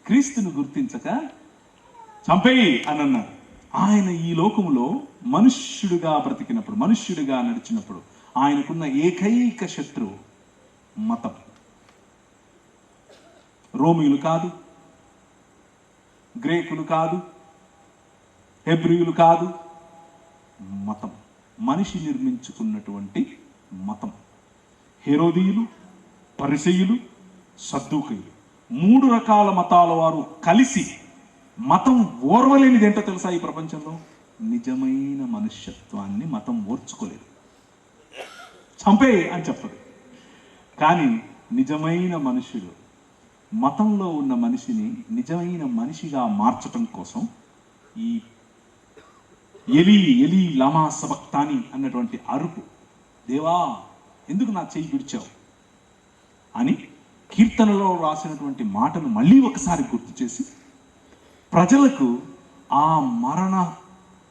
క్రీస్తును గుర్తించక చంపేయి అని అన్నారు. ఆయన ఈ లోకములో మనుష్యుడిగా బ్రతికినప్పుడు, మనుష్యుడిగా నడిచినప్పుడు ఆయనకున్న ఏకైక శత్రువు మతం. రోమియులు కాదు, గ్రేకులు కాదు, హెబ్రియులు కాదు, మతం. మనిషి నిర్మించుకున్నటువంటి మతం. హెరోదీయులు, పరిసయ్యులు, సద్దూకయులు, 3 రకాల మతాల వారు కలిసి మతం ఓర్వలేనిది ఏంటో తెలుసా? ఈ ప్రపంచంలో నిజమైన మనుష్యత్వాన్ని మతం ఓర్చుకోలేదు. చంపే అని చెప్పదు. కానీ నిజమైన మనుషుడు మతంలో ఉన్న మనిషిని నిజమైన మనిషిగా మార్చటం కోసం ఈ ఎలి లమా సబక్తాని అన్నటువంటి అరుపు, దేవా ఎందుకు నా చెయ్యి విడిచావు అని కీర్తనలో రాసినటువంటి మాటను మళ్ళీ ఒకసారి గుర్తు చేసి ప్రజలకు ఆ మరణ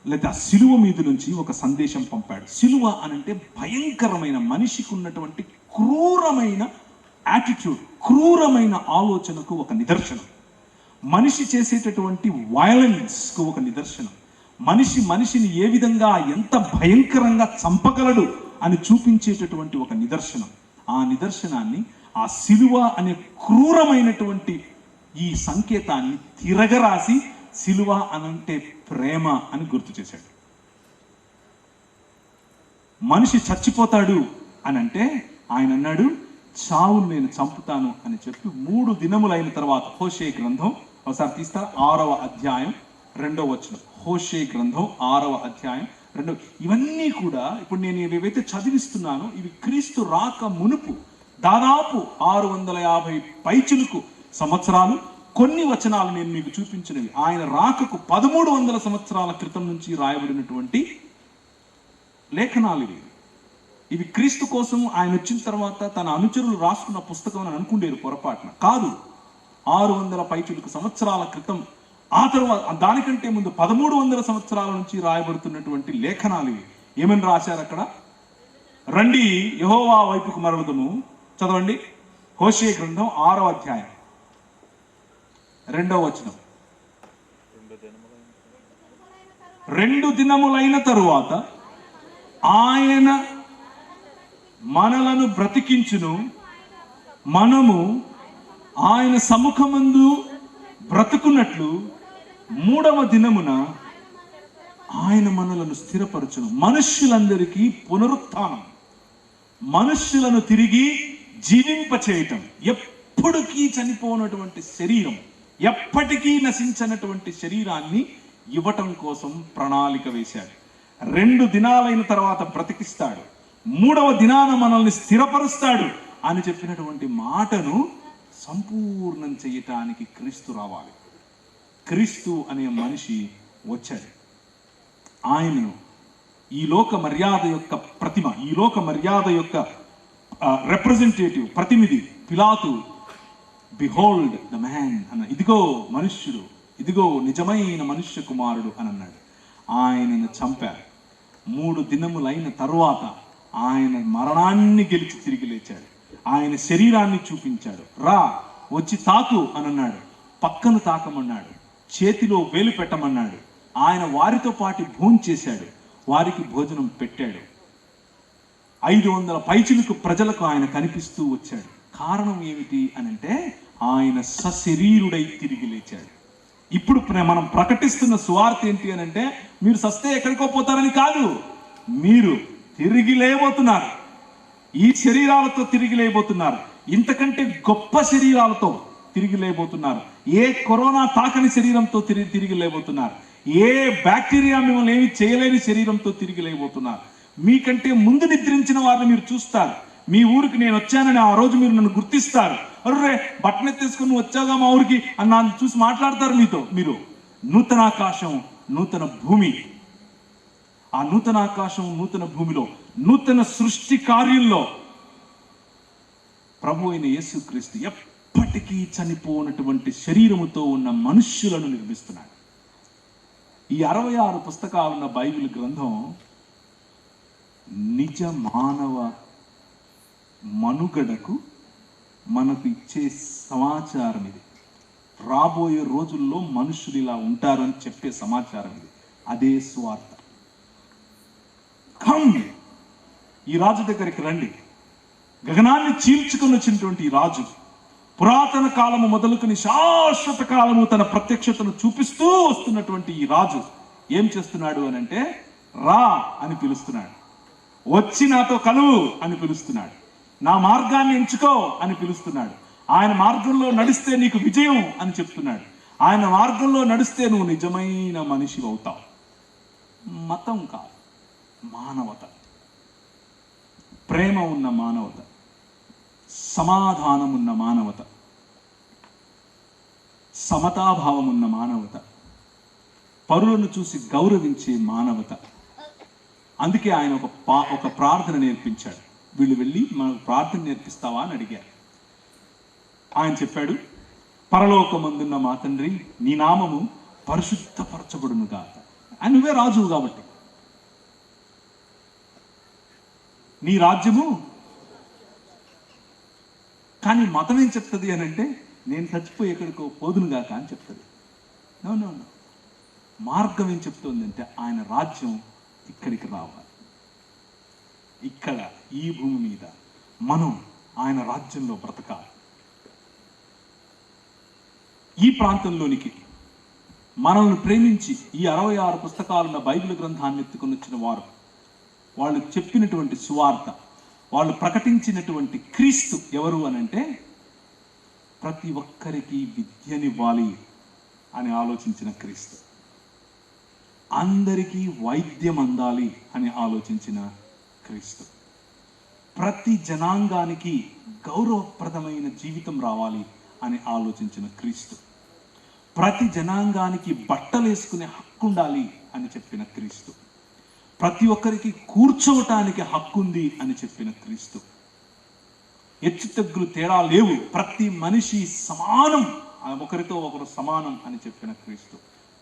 లేదా సిలువ మీద నుంచి ఒక సందేశం పంపాడు. సిలువ అనంటే భయంకరమైన, మనిషికి ఉన్నటువంటి క్రూరమైన యాటిట్యూడ్, క్రూరమైన ఆలోచనకు ఒక నిదర్శనం, మనిషి చేసేటటువంటి వయలెన్స్కు ఒక నిదర్శనం, మనిషిని ఏ విధంగా ఎంత భయంకరంగా చంపగలడు అని చూపించేటటువంటి ఒక నిదర్శనం. ఆ నిదర్శనాన్ని, ఆ సిలువ అనే క్రూరమైనటువంటి ఈ సంకేతాన్ని తిరగరాసి సిలువ అనంటే ప్రేమ అని గుర్తు చేశాడు. మనిషి చచ్చిపోతాడు అని అంటే ఆయన అన్నాడు, చావును నేను చంపుతాను అని చెప్పి 3 దినములైన తర్వాత, హోషే గ్రంథం ఒకసారి తీస్తా, 6వ అధ్యాయం 2వ వచనం. హోషే గ్రంథం 6వ అధ్యాయం 2. ఇవన్నీ కూడా ఇప్పుడు నేను ఏవైతే చదివిస్తున్నానో ఇవి క్రీస్తు రాక మునుపు దాదాపు 650 పైచులకు సంవత్సరాలు. కొన్ని వచనాలు నేను మీకు చూపించినవి ఆయన రాకకు 1300 సంవత్సరాల క్రితం నుంచి రాయబడినటువంటి లేఖనాలు ఇవి క్రీస్తు కోసం ఆయన వచ్చిన తర్వాత తన అనుచరులు రాసుకున్న పుస్తకం అని అనుకుండేరు పొరపాటున. కాదు, 600 పైచులకు సంవత్సరాల క్రితం, ఆ తర్వాత దానికంటే ముందు 1300 సంవత్సరాల నుంచి రాయబడుతున్నటువంటి లేఖనాలు ఇవి. ఏమని రాశారు అక్కడ? రండి యెహోవా వైపుకు మరలుదుము. చదవండి, హోషే గ్రంథం 6వ అధ్యాయం 2వ వచనం. 2 దినములైన తరువాత ఆయన మనలను బ్రతికించును, మనము ఆయన సముఖమందు బ్రతుకున్నట్లు 3వ దినమున ఆయన మనలను స్థిరపరచును. మనుష్యులందరికీ పునరుత్థానం, మనుష్యులను తిరిగి జీవింపచేయటం, ఎప్పటికీ చనిపోనటువంటి శరీరం, ఎప్పటికీ నశించనటువంటి శరీరాన్ని ఇవ్వటం కోసం ప్రణాళిక వేశాడు. 2 దినాలైన తర్వాత బ్రతికిస్తాడు, 3వ దినాన మనల్ని స్థిరపరుస్తాడు అని చెప్పినటువంటి మాటను సంపూర్ణం చేయటానికి క్రీస్తు రావాలి. క్రీస్తు అనే మనిషి వచ్చాడు. ఆయనను ఈ లోక మర్యాద యొక్క ప్రతిమ, ఈ లోక మర్యాద యొక్క రిప్రజెంటేటివ్, ప్రతినిధి పిలాతు, బిహోల్డ్ ద మ్యాన్ అన్న, ఇదిగో మనుష్యుడు, ఇదిగో నిజమైన మనుష్య కుమారుడు అని అన్నాడు. ఆయనను చంపారు. 3 దినములైన తరువాత ఆయన మరణాన్ని గెలిచి తిరిగి లేచాడు. ఆయన శరీరాన్ని చూపించాడు. రా వచ్చి తాకు అని అన్నాడు. పక్కను తాకమన్నాడు. చేతిలో వేలు పెట్టమన్నాడు. ఆయన వారితో పాటు భోంచేశాడు. వారికి భోజనం పెట్టాడు. 500 పైచిలకు ప్రజలకు ఆయన కనిపిస్తూ వచ్చాడు. కారణం ఏమిటి అనంటే ఆయన సశరీరుడై తిరిగి లేచాడు. ఇప్పుడు మనం ప్రకటిస్తున్న సువార్త ఏంటి అనంటే మీరు సస్తే ఎక్కడికో పోతారని కాదు, మీరు తిరిగి లేబోతున్నారు. ఈ శరీరాలతో తిరిగి లేబోతున్నారు. ఇంతకంటే గొప్ప శరీరాలతో తిరిగి లేబోతున్నారు. ఏ కరోనా తాకని శరీరంతో తిరిగి లేబోతున్నారు. ఏ బ్యాక్టీరియా మిమ్మల్ని ఏమి చేయలేని శరీరంతో తిరిగి లేబోతున్నారు. మీకంటే ముందు నిద్రించిన వారిని మీరు చూస్తారు. మీ ఊరికి నేను వచ్చానని ఆ రోజు మీరు నన్ను గుర్తిస్తారు. అర్రే బట్టనె తీసుకుని వచ్చాగా మా ఊరికి అని నన్ను చూసి మాట్లాడతారు మీతో. మీరు నూతన ఆకాశం, నూతన భూమి, ఆ నూతన ఆకాశం, నూతన భూమిలో, నూతన సృష్టి కార్యంలో ప్రభు అయిన యేసుక్రీస్తు ఎప్పటికీ చనిపోనటువంటి శరీరముతో ఉన్న మనుష్యులను నిర్మిస్తున్నాడు. ఈ 66 పుస్తకాలున్న బైబిల్ గ్రంథం నిజ మానవ మనుగడకు మనకు ఇచ్చే సమాచారం ఇది. రాబోయే రోజుల్లో మనుషులు ఇలా ఉంటారని చెప్పే సమాచారం ఇది. అదే స్వార్థ. కమ్, ఈ రాజు దగ్గరికి రండి. గగనాన్ని చీల్చుకొని వచ్చినటువంటి ఈ రాజు పురాతన కాలము మొదలుకొని శాశ్వత కాలము తన ప్రత్యక్షతను చూపిస్తూ వస్తున్నటువంటి ఈ రాజు ఏం చేస్తున్నాడు అని అంటే రా అని పిలుస్తున్నాడు. వచ్చి నాతో కలువు అని పిలుస్తున్నాడు. నా మార్గాన్ని ఎంచుకో అని పిలుస్తున్నాడు. ఆయన మార్గంలో నడిస్తే నీకు విజయం అని చెప్తున్నాడు. ఆయన మార్గంలో నడిస్తే నువ్వు నిజమైన మనిషి అవుతావు. మతం కాదు, మానవత, ప్రేమ ఉన్న మానవత, సమాధానం ఉన్న మానవత, సమతాభావం ఉన్న మానవత, పరులను చూసి గౌరవించే మానవత. అందుకే ఆయన ఒక ప్రార్థన నేర్పించాడు. వీళ్ళు వెళ్ళి మనకు ప్రార్థన నేర్పిస్తావా అని అడిగారు. ఆయన చెప్పాడు, పరలోకమందున్న మా తండ్రి, నీ నామము పరిశుద్ధపరచబడును గాక. ఆయన నువ్వే రాజువు కాబట్టి నీ రాజ్యము. కానీ మతం ఏం చెప్తుంది అని అంటే నేను చచ్చిపోయి ఎక్కడికో పోదును గాక అని చెప్తుంది. నో నో నో, మార్గం ఏం చెప్తుంది అంటే ఆయన రాజ్యం ఇక్కడికి రావాలి. ఇక్కడ ఈ భూమి మీద మనం ఆయన రాజ్యంలో బ్రతకాలి. ఈ ప్రాంతంలోనికి మనల్ని ప్రేమించి ఈ 66 పుస్తకాలున్న బైబిల్ గ్రంథాన్ని ఎత్తుకొని వచ్చిన వారు, వాళ్ళు చెప్పినటువంటి సువార్త, వాళ్ళు ప్రకటించినటువంటి క్రీస్తు ఎవరు అనంటే ప్రతి ఒక్కరికి విద్యనివ్వాలి అని ఆలోచించిన క్రీస్తు, అందరికీ వైద్యం అందాలి అని ఆలోచించిన క్రీస్తు, ప్రతి జనాంగానికి గౌరవప్రదమైన జీవితం రావాలి అని ఆలోచించిన క్రీస్తు, ప్రతి జనాంగానికి బట్టలు వేసుకునే హక్కు ఉండాలి అని చెప్పిన క్రీస్తు, ప్రతి ఒక్కరికి కూర్చోవటానికి హక్కు ఉంది అని చెప్పిన క్రీస్తు, హెచ్చుతగ్గులు తేడా లేవు, ప్రతి మనిషి సమానం, ఒకరితో ఒకరు సమానం అని చెప్పిన క్రీస్తు,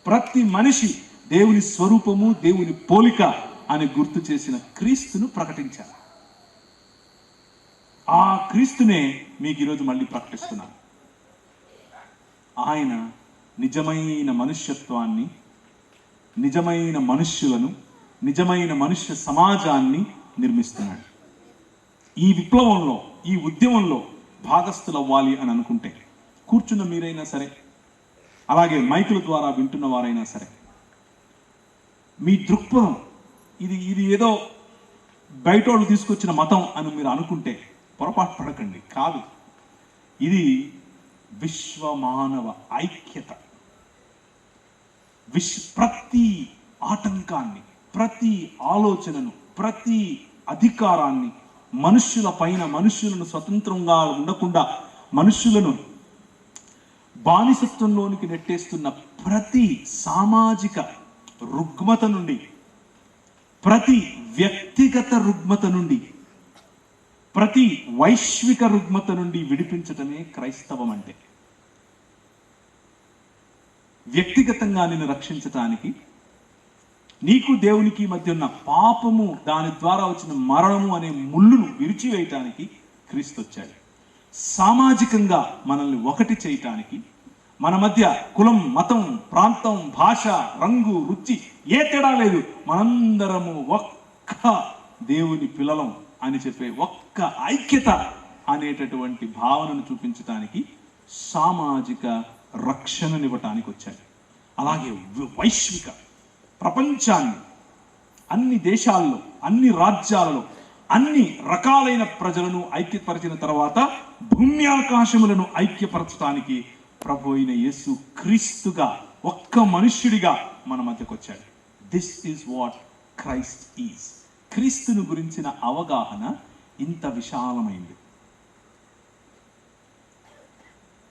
ప్రతి మనిషి దేవుని స్వరూపము, దేవుని పోలిక అని గుర్తు చేసిన క్రీస్తును ప్రకటించారు. ఆ క్రీస్తునే మీకు ఈరోజు మళ్ళీ ప్రకటిస్తున్నాను. ఆయన నిజమైన మనుష్యత్వాన్ని, నిజమైన మనుష్యులను, నిజమైన మనుష్య సమాజాన్ని నిర్మిస్తున్నాడు. ఈ విప్లవంలో, ఈ ఉద్యమంలో భాగస్థులు అవ్వాలి అని అనుకుంటే కూర్చున్న మీరైనా సరే, అలాగే మైకుల ద్వారా వింటున్న వారైనా సరే, మీ దృక్పథం ఇది ఏదో బయటోళ్ళు తీసుకొచ్చిన మతం అని మీరు అనుకుంటే పొరపాటు పడకండి. కాదు, ఇది విశ్వమానవ ఐక్యత. ప్రతి ఆటంకాన్ని, ప్రతి ఆలోచనను, ప్రతి అధికారాన్ని మనుష్యుల పైన, మనుష్యులను స్వతంత్రంగా ఉండకుండా మనుష్యులను బానిసత్వంలోనికి నెట్టేస్తున్న ప్రతి సామాజిక రుగ్మత నుండి, ప్రతి వ్యక్తిగత రుగ్మత నుండి, ప్రతి వైశ్విక రుగ్మత నుండి విడిపించటమే క్రైస్తవం అంటే. వ్యక్తిగతంగా నిన్ను రక్షించటానికి, నీకు దేవునికి మధ్య ఉన్న పాపము, దాని ద్వారా వచ్చిన మరణము అనే ముళ్ళును విరిచివేయటానికి క్రీస్తు వచ్చాడు. సామాజికంగా మనల్ని ఒకటి చేయటానికి, మన మధ్య కులం, మతం, ప్రాంతం, భాష, రంగు, రుచి ఏ తేడా లేదు, మనందరము ఒక్క దేవుని పిల్లలం అని చెప్పే ఒక్క ఐక్యత అనేటటువంటి భావనను చూపించటానికి, సామాజిక రక్షణనివ్వటానికి వచ్చాడు. అలాగే వైశ్విక ప్రపంచాన్ని, అన్ని దేశాల్లో, అన్ని రాజ్యాలలో, అన్ని రకాలైన ప్రజలను ఐక్యపరిచిన తర్వాత భూమి ఆకాశములను ఐక్యపరచడానికి ప్రభు అయిన యేసు క్రీస్తుగా, ఒక్క మనుష్యుడిగా మన మధ్యకు వచ్చాడు. This is what Christ is. క్రీస్తును గురించిన అవగాహన ఇంత విశాలమైంది.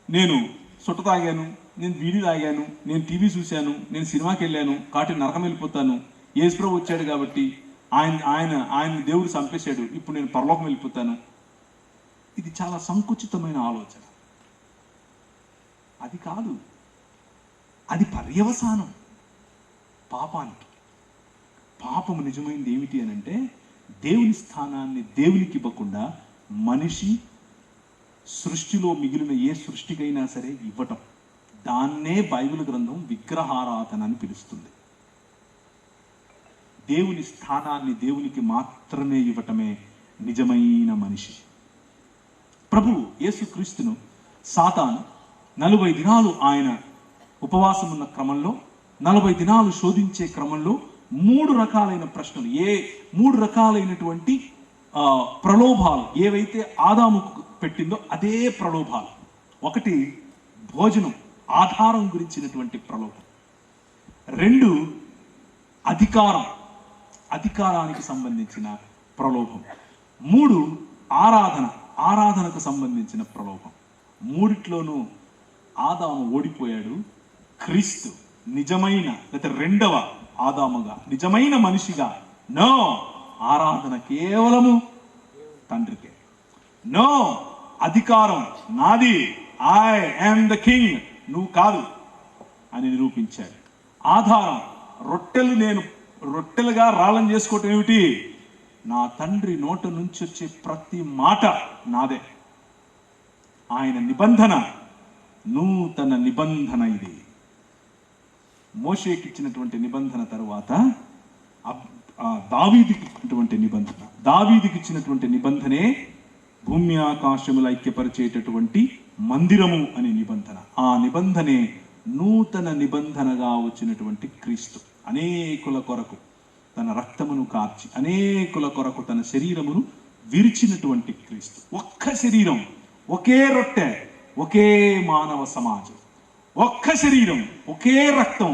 నేను సుట్ట తాగాను, నేను బీడీ తాగాను, నేను టీవీ చూశాను, నేను సినిమాకి వెళ్ళాను కాబట్టి నరకం వెళ్ళిపోతాను, యేసుప్రభు వచ్చాడు కాబట్టి ఆయన దేవుడు చంపేశాడు, ఇప్పుడు నేను పరలోకం వెళ్ళిపోతాను. ఇది చాలా సంకుచితమైన ఆలోచన. అది కాదు, అది పర్యవసానం పాపానికి. పాపము నిజమైనది ఏమిటి అని అంటే, దేవుని స్థానాన్ని దేవునికి ఇవ్వకుండా మనిషి సృష్టిలో మిగిలిన ఏ సృష్టికైనా సరే ఇవ్వటం. దాన్నే బైబిల్ గ్రంథం విగ్రహారాధన అని పిలుస్తుంది. దేవుని స్థానాన్ని దేవునికి మాత్రమే ఇవ్వటమే నిజమైన మనిషి. ప్రభు యేసుక్రీస్తును సాతాను 40 దినాలు ఆయన ఉపవాసం ఉన్న క్రమంలో, 40 దినాలు శోధించే క్రమంలో 3 రకాలైన ప్రశ్నలు, 3 రకాలైనటువంటి ప్రలోభాలు ఏవైతే ఆదాముకు పెట్టిందో అదే ప్రలోభాలు. ఒకటి భోజనం, ఆధారం గురించినటువంటి ప్రలోభం. 2 అధికారానికి సంబంధించిన ప్రలోభం. 3 ఆరాధనకు సంబంధించిన ప్రలోభం. 3ట్లోనూ ఆదాము ఓడిపోయాడు. క్రీస్తు నిజమైన, లేకపోతే 2వ ఆదాముగా, నిజమైన మనిషిగా, నో, ఆరాధన కేవలము తండ్రికే, నో, అధికారం నాది, ఐ యామ్ ద కింగ్, నువ్వు కాదు అని నిరూపించాడు. ఆధారం, రొట్టెలుగా రాళ్ళని చేసుకోవటం ఏమిటి? నా తండ్రి నోట నుంచి వచ్చే ప్రతి మాట నాదే. ఆయన నిబంధన నూతన నిబంధన. ఇది మోషేకి ఇచ్చినటువంటి నిబంధన తరువాత దావీదుకి ఇచ్చినటువంటి నిబంధన. దావీదుకి ఇచ్చినటువంటి నిబంధనే భూమి ఆకాశములు ఐక్యపరిచేటటువంటి మందిరము అనే నిబంధన. ఆ నిబంధనే నూతన నిబంధనగా వచ్చినటువంటి క్రీస్తు. అనేకుల కొరకు తన రక్తమును కార్చి, అనేకుల కొరకు తన శరీరమును విరిచినటువంటి క్రీస్తు. ఒక్క శరీరం, ఒకే రొట్టె, ఒకే మానవ సమాజం, ఒక్క శరీరం, ఒకే రక్తం,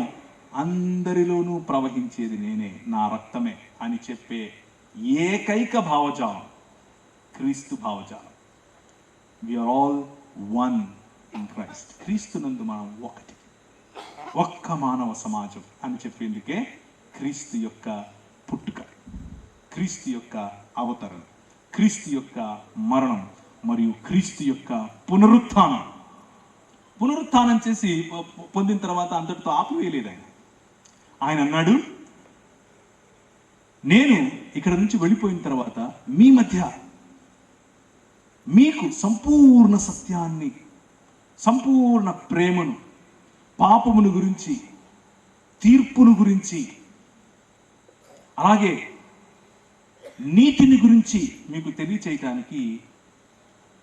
అందరిలోనూ ప్రవహించేది నేనే, నా రక్తమే అని చెప్పే ఏకైక భావజాలం క్రీస్తు భావజాలం. We are all one in Christ. క్రీస్తునందు మనం ఒకటి, ఒక్క మానవ సమాజం అని చెప్పేందుకే క్రీస్తు యొక్క పుట్టుక, క్రీస్తు యొక్క అవతరణ, క్రీస్తు యొక్క మరణం మరియు క్రీస్తు యొక్క పునరుత్థానం చేసి పొందిన తర్వాత అంతటితో ఆపివేయలేదు ఆయన అన్నాడు, నేను ఇక్కడ నుంచి వెళ్ళిపోయిన తర్వాత మీ మధ్య మీకు సంపూర్ణ సత్యాన్ని, సంపూర్ణ ప్రేమను, పాపమును గురించి, తీర్పును గురించి, అలాగే నీతిని గురించి మీకు తెలియచేయటానికి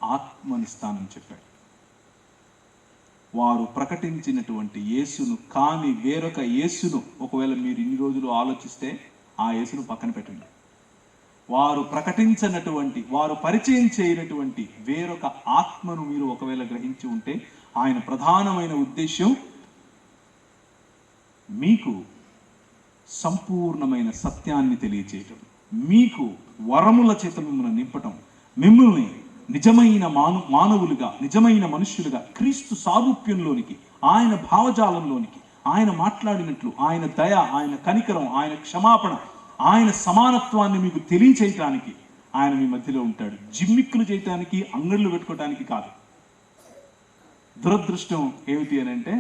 ఆత్మనిస్తానని చెప్పాడు. వారు ప్రకటించినటువంటి యేసును కాని వేరొక యేసును ఒకవేళ మీరు ఇన్ని రోజులు ఆలోచిస్తే ఆ యేసును పక్కన పెట్టండి. వారు ప్రకటించినటువంటి, వారు పరిచయం చేయనటువంటి వేరొక ఆత్మను మీరు ఒకవేళ గ్రహించి ఉంటే ఆయన ప్రధానమైన ఉద్దేశం మీకు సంపూర్ణమైన సత్యాన్ని తెలియచేయటం, మీకు వరముల చేత మిమ్మల్ని నింపటం, మిమ్మల్ని నిజమైన మానవులుగా, నిజమైన మనుష్యులుగా క్రీస్తు సారూప్యంలోనికి, ఆయన భావజాలంలోనికి, ఆయన మాట్లాడినట్లు ఆయన దయ, ఆయన కనికరం, ఆయన క్షమాపణ, ఆయన సమానత్వాన్ని మీకు తెలియచేయటానికి ఆయన మీ మధ్యలో ఉంటాడు. జిమ్మిక్కులు చేయటానికి, అంగళ్ళు పెట్టుకోవటానికి కాదు. దురదృష్టం ఏమిటి అని అంటే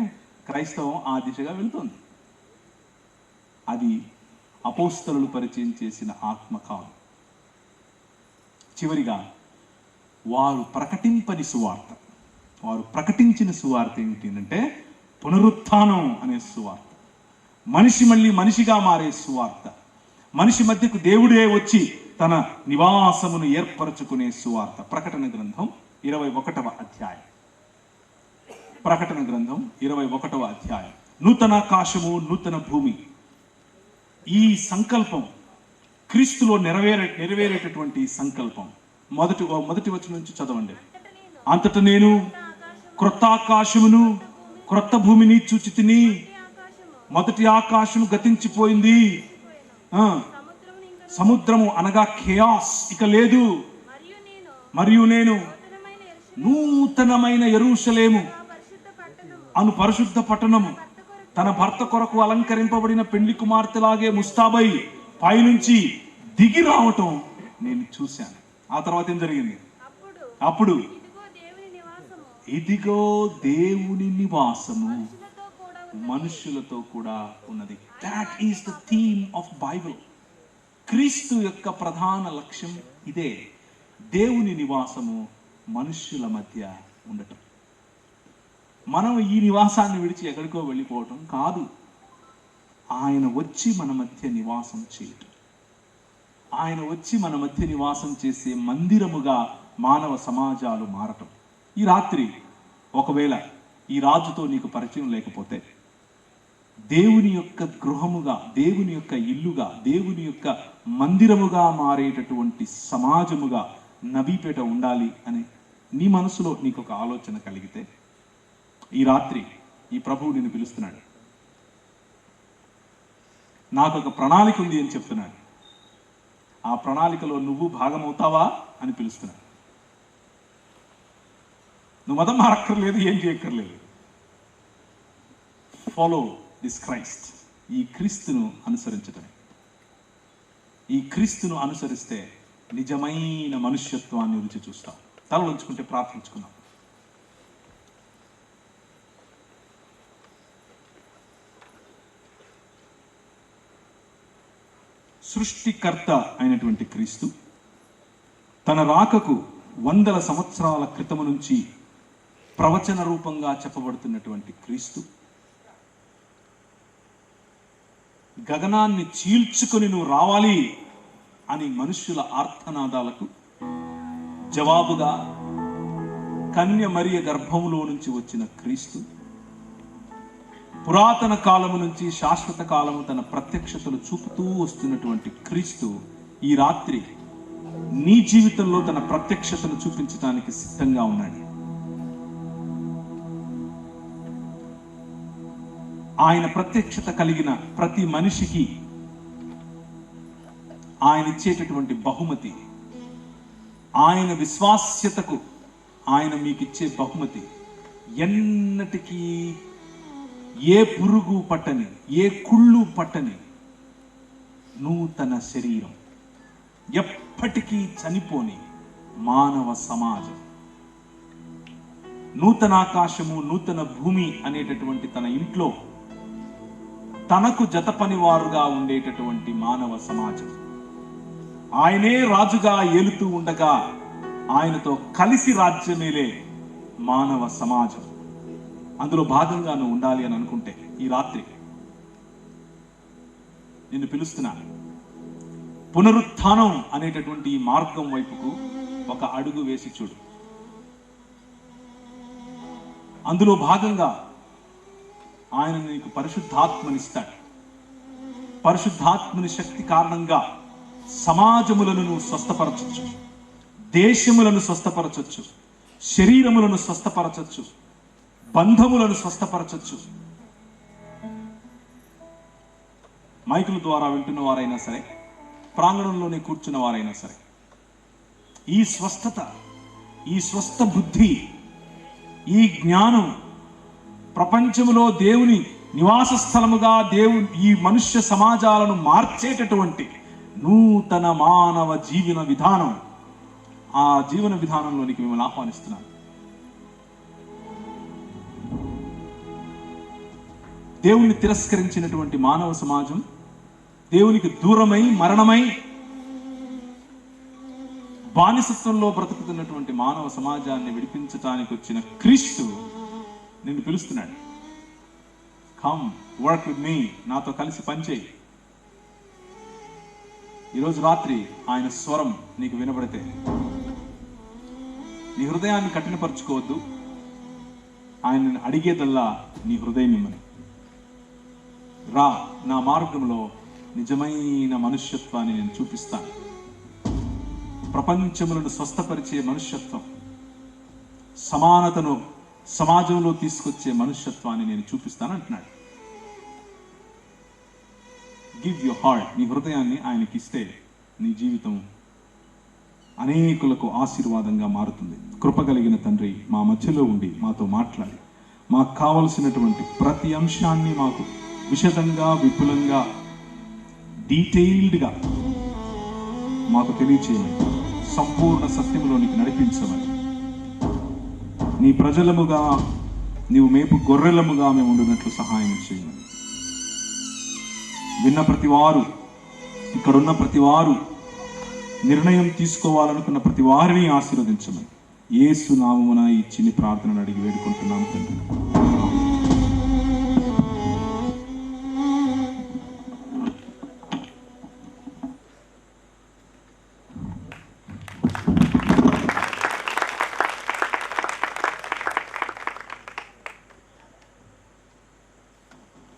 క్రైస్తవం ఆ దిశగా వెళుతోంది. అది అపోస్తలులు పరిచయం చేసిన ఆత్మ కాదు. చివరిగా వారు ప్రకటింపని సువార్త, వారు ప్రకటించిన సువార్త ఏమిటి అంటే పునరుత్థానం అనే సువార్త, మనిషి మళ్ళీ మనిషిగా మారే సువార్త, మనిషి మధ్యకు దేవుడే వచ్చి తన నివాసమును ఏర్పరచుకునే సువార్త. ప్రకటన గ్రంథం 21వ అధ్యాయం. ప్రకటన గ్రంథం 21వ అధ్యాయం. నూతన ఆకాశము నూతన భూమి, ఈ సంకల్పం క్రీస్తులో నెరవేరేటటువంటి సంకల్పం. మొదటి వచనం నుంచి చదవండి. అంతట నేను క్రొత్త ఆకాశమును క్రొత్త భూమిని చూచితిని. మొదటి ఆకాశము గతించిపోయింది, సముద్రము అనగా ఖేయాస్ ఇక లేదు. మరియు నేను నూతనమైన యెరూషలేము అను పరిశుద్ధ పట్టణము తన భర్త కొరకు అలంకరింపబడిన పెండ్లి కుమార్తెలాగే ముస్తాబై పైనుంచి దిగి రావటం నేను చూశాను. ఆ తర్వాత ఏం జరిగింది? అప్పుడు ఇదిగో దేవుని నివాసము మనుషులతో కూడా ఉన్నది. That is the theme of Bible. క్రీస్తు యొక్క ప్రధాన లక్ష్యం ఇదే, దేవుని నివాసము మనుష్యుల మధ్య ఉండటం. మనం ఈ నివాసాన్ని విడిచి ఎక్కడికో వెళ్ళిపోవటం కాదు, ఆయన వచ్చి మన మధ్య నివాసం చేయటం, ఆయన వచ్చి మన మధ్య నివాసం చేసే మందిరముగా మానవ సమాజాలు మారటం. ఈ రాత్రి ఒకవేళ ఈ రాజుతో నీకు పరిచయం లేకపోతే, దేవుని యొక్క గృహముగా, దేవుని యొక్క ఇల్లుగా, దేవుని యొక్క మందిరముగా మారేటటువంటి సమాజముగా నబీపేట ఉండాలి అని నీ మనసులో నీకు ఒక ఆలోచన కలిగితే, ఈ రాత్రి ఈ ప్రభువు నిన్ను పిలుస్తున్నాడు. నాకు ఒక ప్రణాళిక ఉంది అని చెప్తున్నాడు. ఆ ప్రణాళికలో నువ్వు భాగమవుతావా అని పిలుస్తున్నాడు. నువ్వు మతం మారక్కర్లేదు, ఏం చేయక్కర్లేదు. Follow this Christ. ఈ క్రీస్తును అనుసరించటం. ఈ క్రీస్తును అనుసరిస్తే నిజమైన మనుష్యత్వాన్ని రుచి చూస్తాం. తల ఉంచుకుంటే ప్రార్థించుకున్నాం. సృష్టికర్త అయినటువంటి క్రీస్తు తన రాకకు 100 సంవత్సరాల క్రితము నుంచి ప్రవచన రూపంగా చెప్పబడుతున్నటువంటి క్రీస్తు గగనాన్ని చీల్చుకొని నువ్వు రావాలి అని మనుష్యుల ఆర్తనాదాలకు జవాబుగా కన్య మరియ గర్భములో నుంచి వచ్చిన క్రీస్తు పురాతన కాలము నుంచి శాశ్వత కాలము తన ప్రత్యక్షతలు చూపుతూ వస్తున్నటువంటి క్రీస్తు ఈ రాత్రి నీ జీవితంలో తన ప్రత్యక్షతను చూపించడానికి సిద్ధంగా ఉన్నాడు. ఆయన ప్రత్యక్షత కలిగిన ప్రతి మనిషికి ఆయన ఇచ్చేటటువంటి బహుమతి, ఆయన విశ్వాస్యతకు ఆయన మీకిచ్చే బహుమతి ఎన్నటికీ ఏ పురుగు పట్టని, ఏ కుళ్ళు పట్టని నూతన శరీరం, ఎప్పటికీ చనిపోని మానవ సమాజం. నూతన ఆకాశము నూతన భూమి అనేటటువంటి తన ఇంట్లో తనకు జతపనివారుగా ఉండేటటువంటి మానవ సమాజం. ఆయనే రాజుగా ఏలుతూ ఉండగా ఆయనతో కలిసి రాజ్యమేలే మానవ సమాజం. అందులో భాగంగా నువ్వు ఉండాలి అని అనుకుంటే ఈ రాత్రి నిన్ను పిలుస్తున్నాను. పునరుత్థానం అనేటటువంటి ఈ మార్గం వైపుకు ఒక అడుగు వేసి చూడు. అందులో భాగంగా ఆయన నీకు పరిశుద్ధాత్మనిస్తాడు. పరిశుద్ధాత్మని శక్తి కారణంగా సమాజములను నువ్వు స్వస్థపరచొచ్చు, దేశములను స్వస్థపరచొచ్చు, శరీరములను స్వస్థపరచొచ్చు, బంధములను స్వస్థపరచొచ్చు. మైకుల ద్వారా వింటున్న వారైనా సరే, ప్రాంగణంలోనే కూర్చున్న వారైనా సరే, ఈ స్వస్థత, ఈ స్వస్థ బుద్ధి, ఈ జ్ఞానం ప్రపంచంలో దేవుని నివాస స్థలముగా దేవుని ఈ మనుష్య సమాజాలను మార్చేటటువంటి నూతన మానవ జీవన విధానం, ఆ జీవన విధానంలోనికి మిమ్మల్ని ఆహ్వానిస్తున్నాను. దేవుణ్ణి తిరస్కరించినటువంటి మానవ సమాజం, దేవునికి దూరమై మరణమై బానిసత్వంలో బ్రతుకుతున్నటువంటి మానవ సమాజాన్ని విడిపించడానికి వచ్చిన క్రీస్తు నిన్ను పిలుస్తున్నాడు. కమ్ వర్క్ విత్ మీ, నాతో కలిసి పనిచేయి. ఈరోజు రాత్రి ఆయన స్వరం నీకు వినబడితే నీ హృదయాన్ని కఠినపరుచుకోవద్దు. ఆయన అడిగేదల్లా నీ హృదయం ఇమ్మని. రా, నా మార్గంలో నిజమైన మనుష్యత్వాన్ని నేను చూపిస్తాను. ప్రపంచములను స్వస్థపరిచే మనుష్యత్వం, సమానతను సమాజంలో తీసుకొచ్చే మనుష్యత్వాన్ని నేను చూపిస్తాను అంటున్నాడు. గివ్ యువర్ హార్ట్, నీ హృదయాన్ని ఆయనకి ఇస్తే నీ జీవితం అనేకులకు ఆశీర్వాదంగా మారుతుంది. కృపగలిగిన తండ్రి, మా మధ్యలో ఉండి మాతో మాట్లాడి మాకు కావలసినటువంటి ప్రతి అంశాన్ని మాకు విశదంగా, విపులంగా, డీటెయిల్డ్గా మాకు తెలియచేయమని, సంపూర్ణ సత్యంలోనికి నడిపించమని, నీ ప్రజలముగా, నీవు మేపు గొర్రెలముగా మేము ఉండినట్లు సహాయం చేయమని, విన్న ప్రతివారు, ఇక్కడున్న ప్రతివారు, నిర్ణయం తీసుకోవాలనుకున్న ప్రతి వారిని ఆశీర్వదించమని యేసు నామమున ఈ చిన్ని ప్రార్థనను అడిగి వేడుకుంటున్నాము తండ్రి.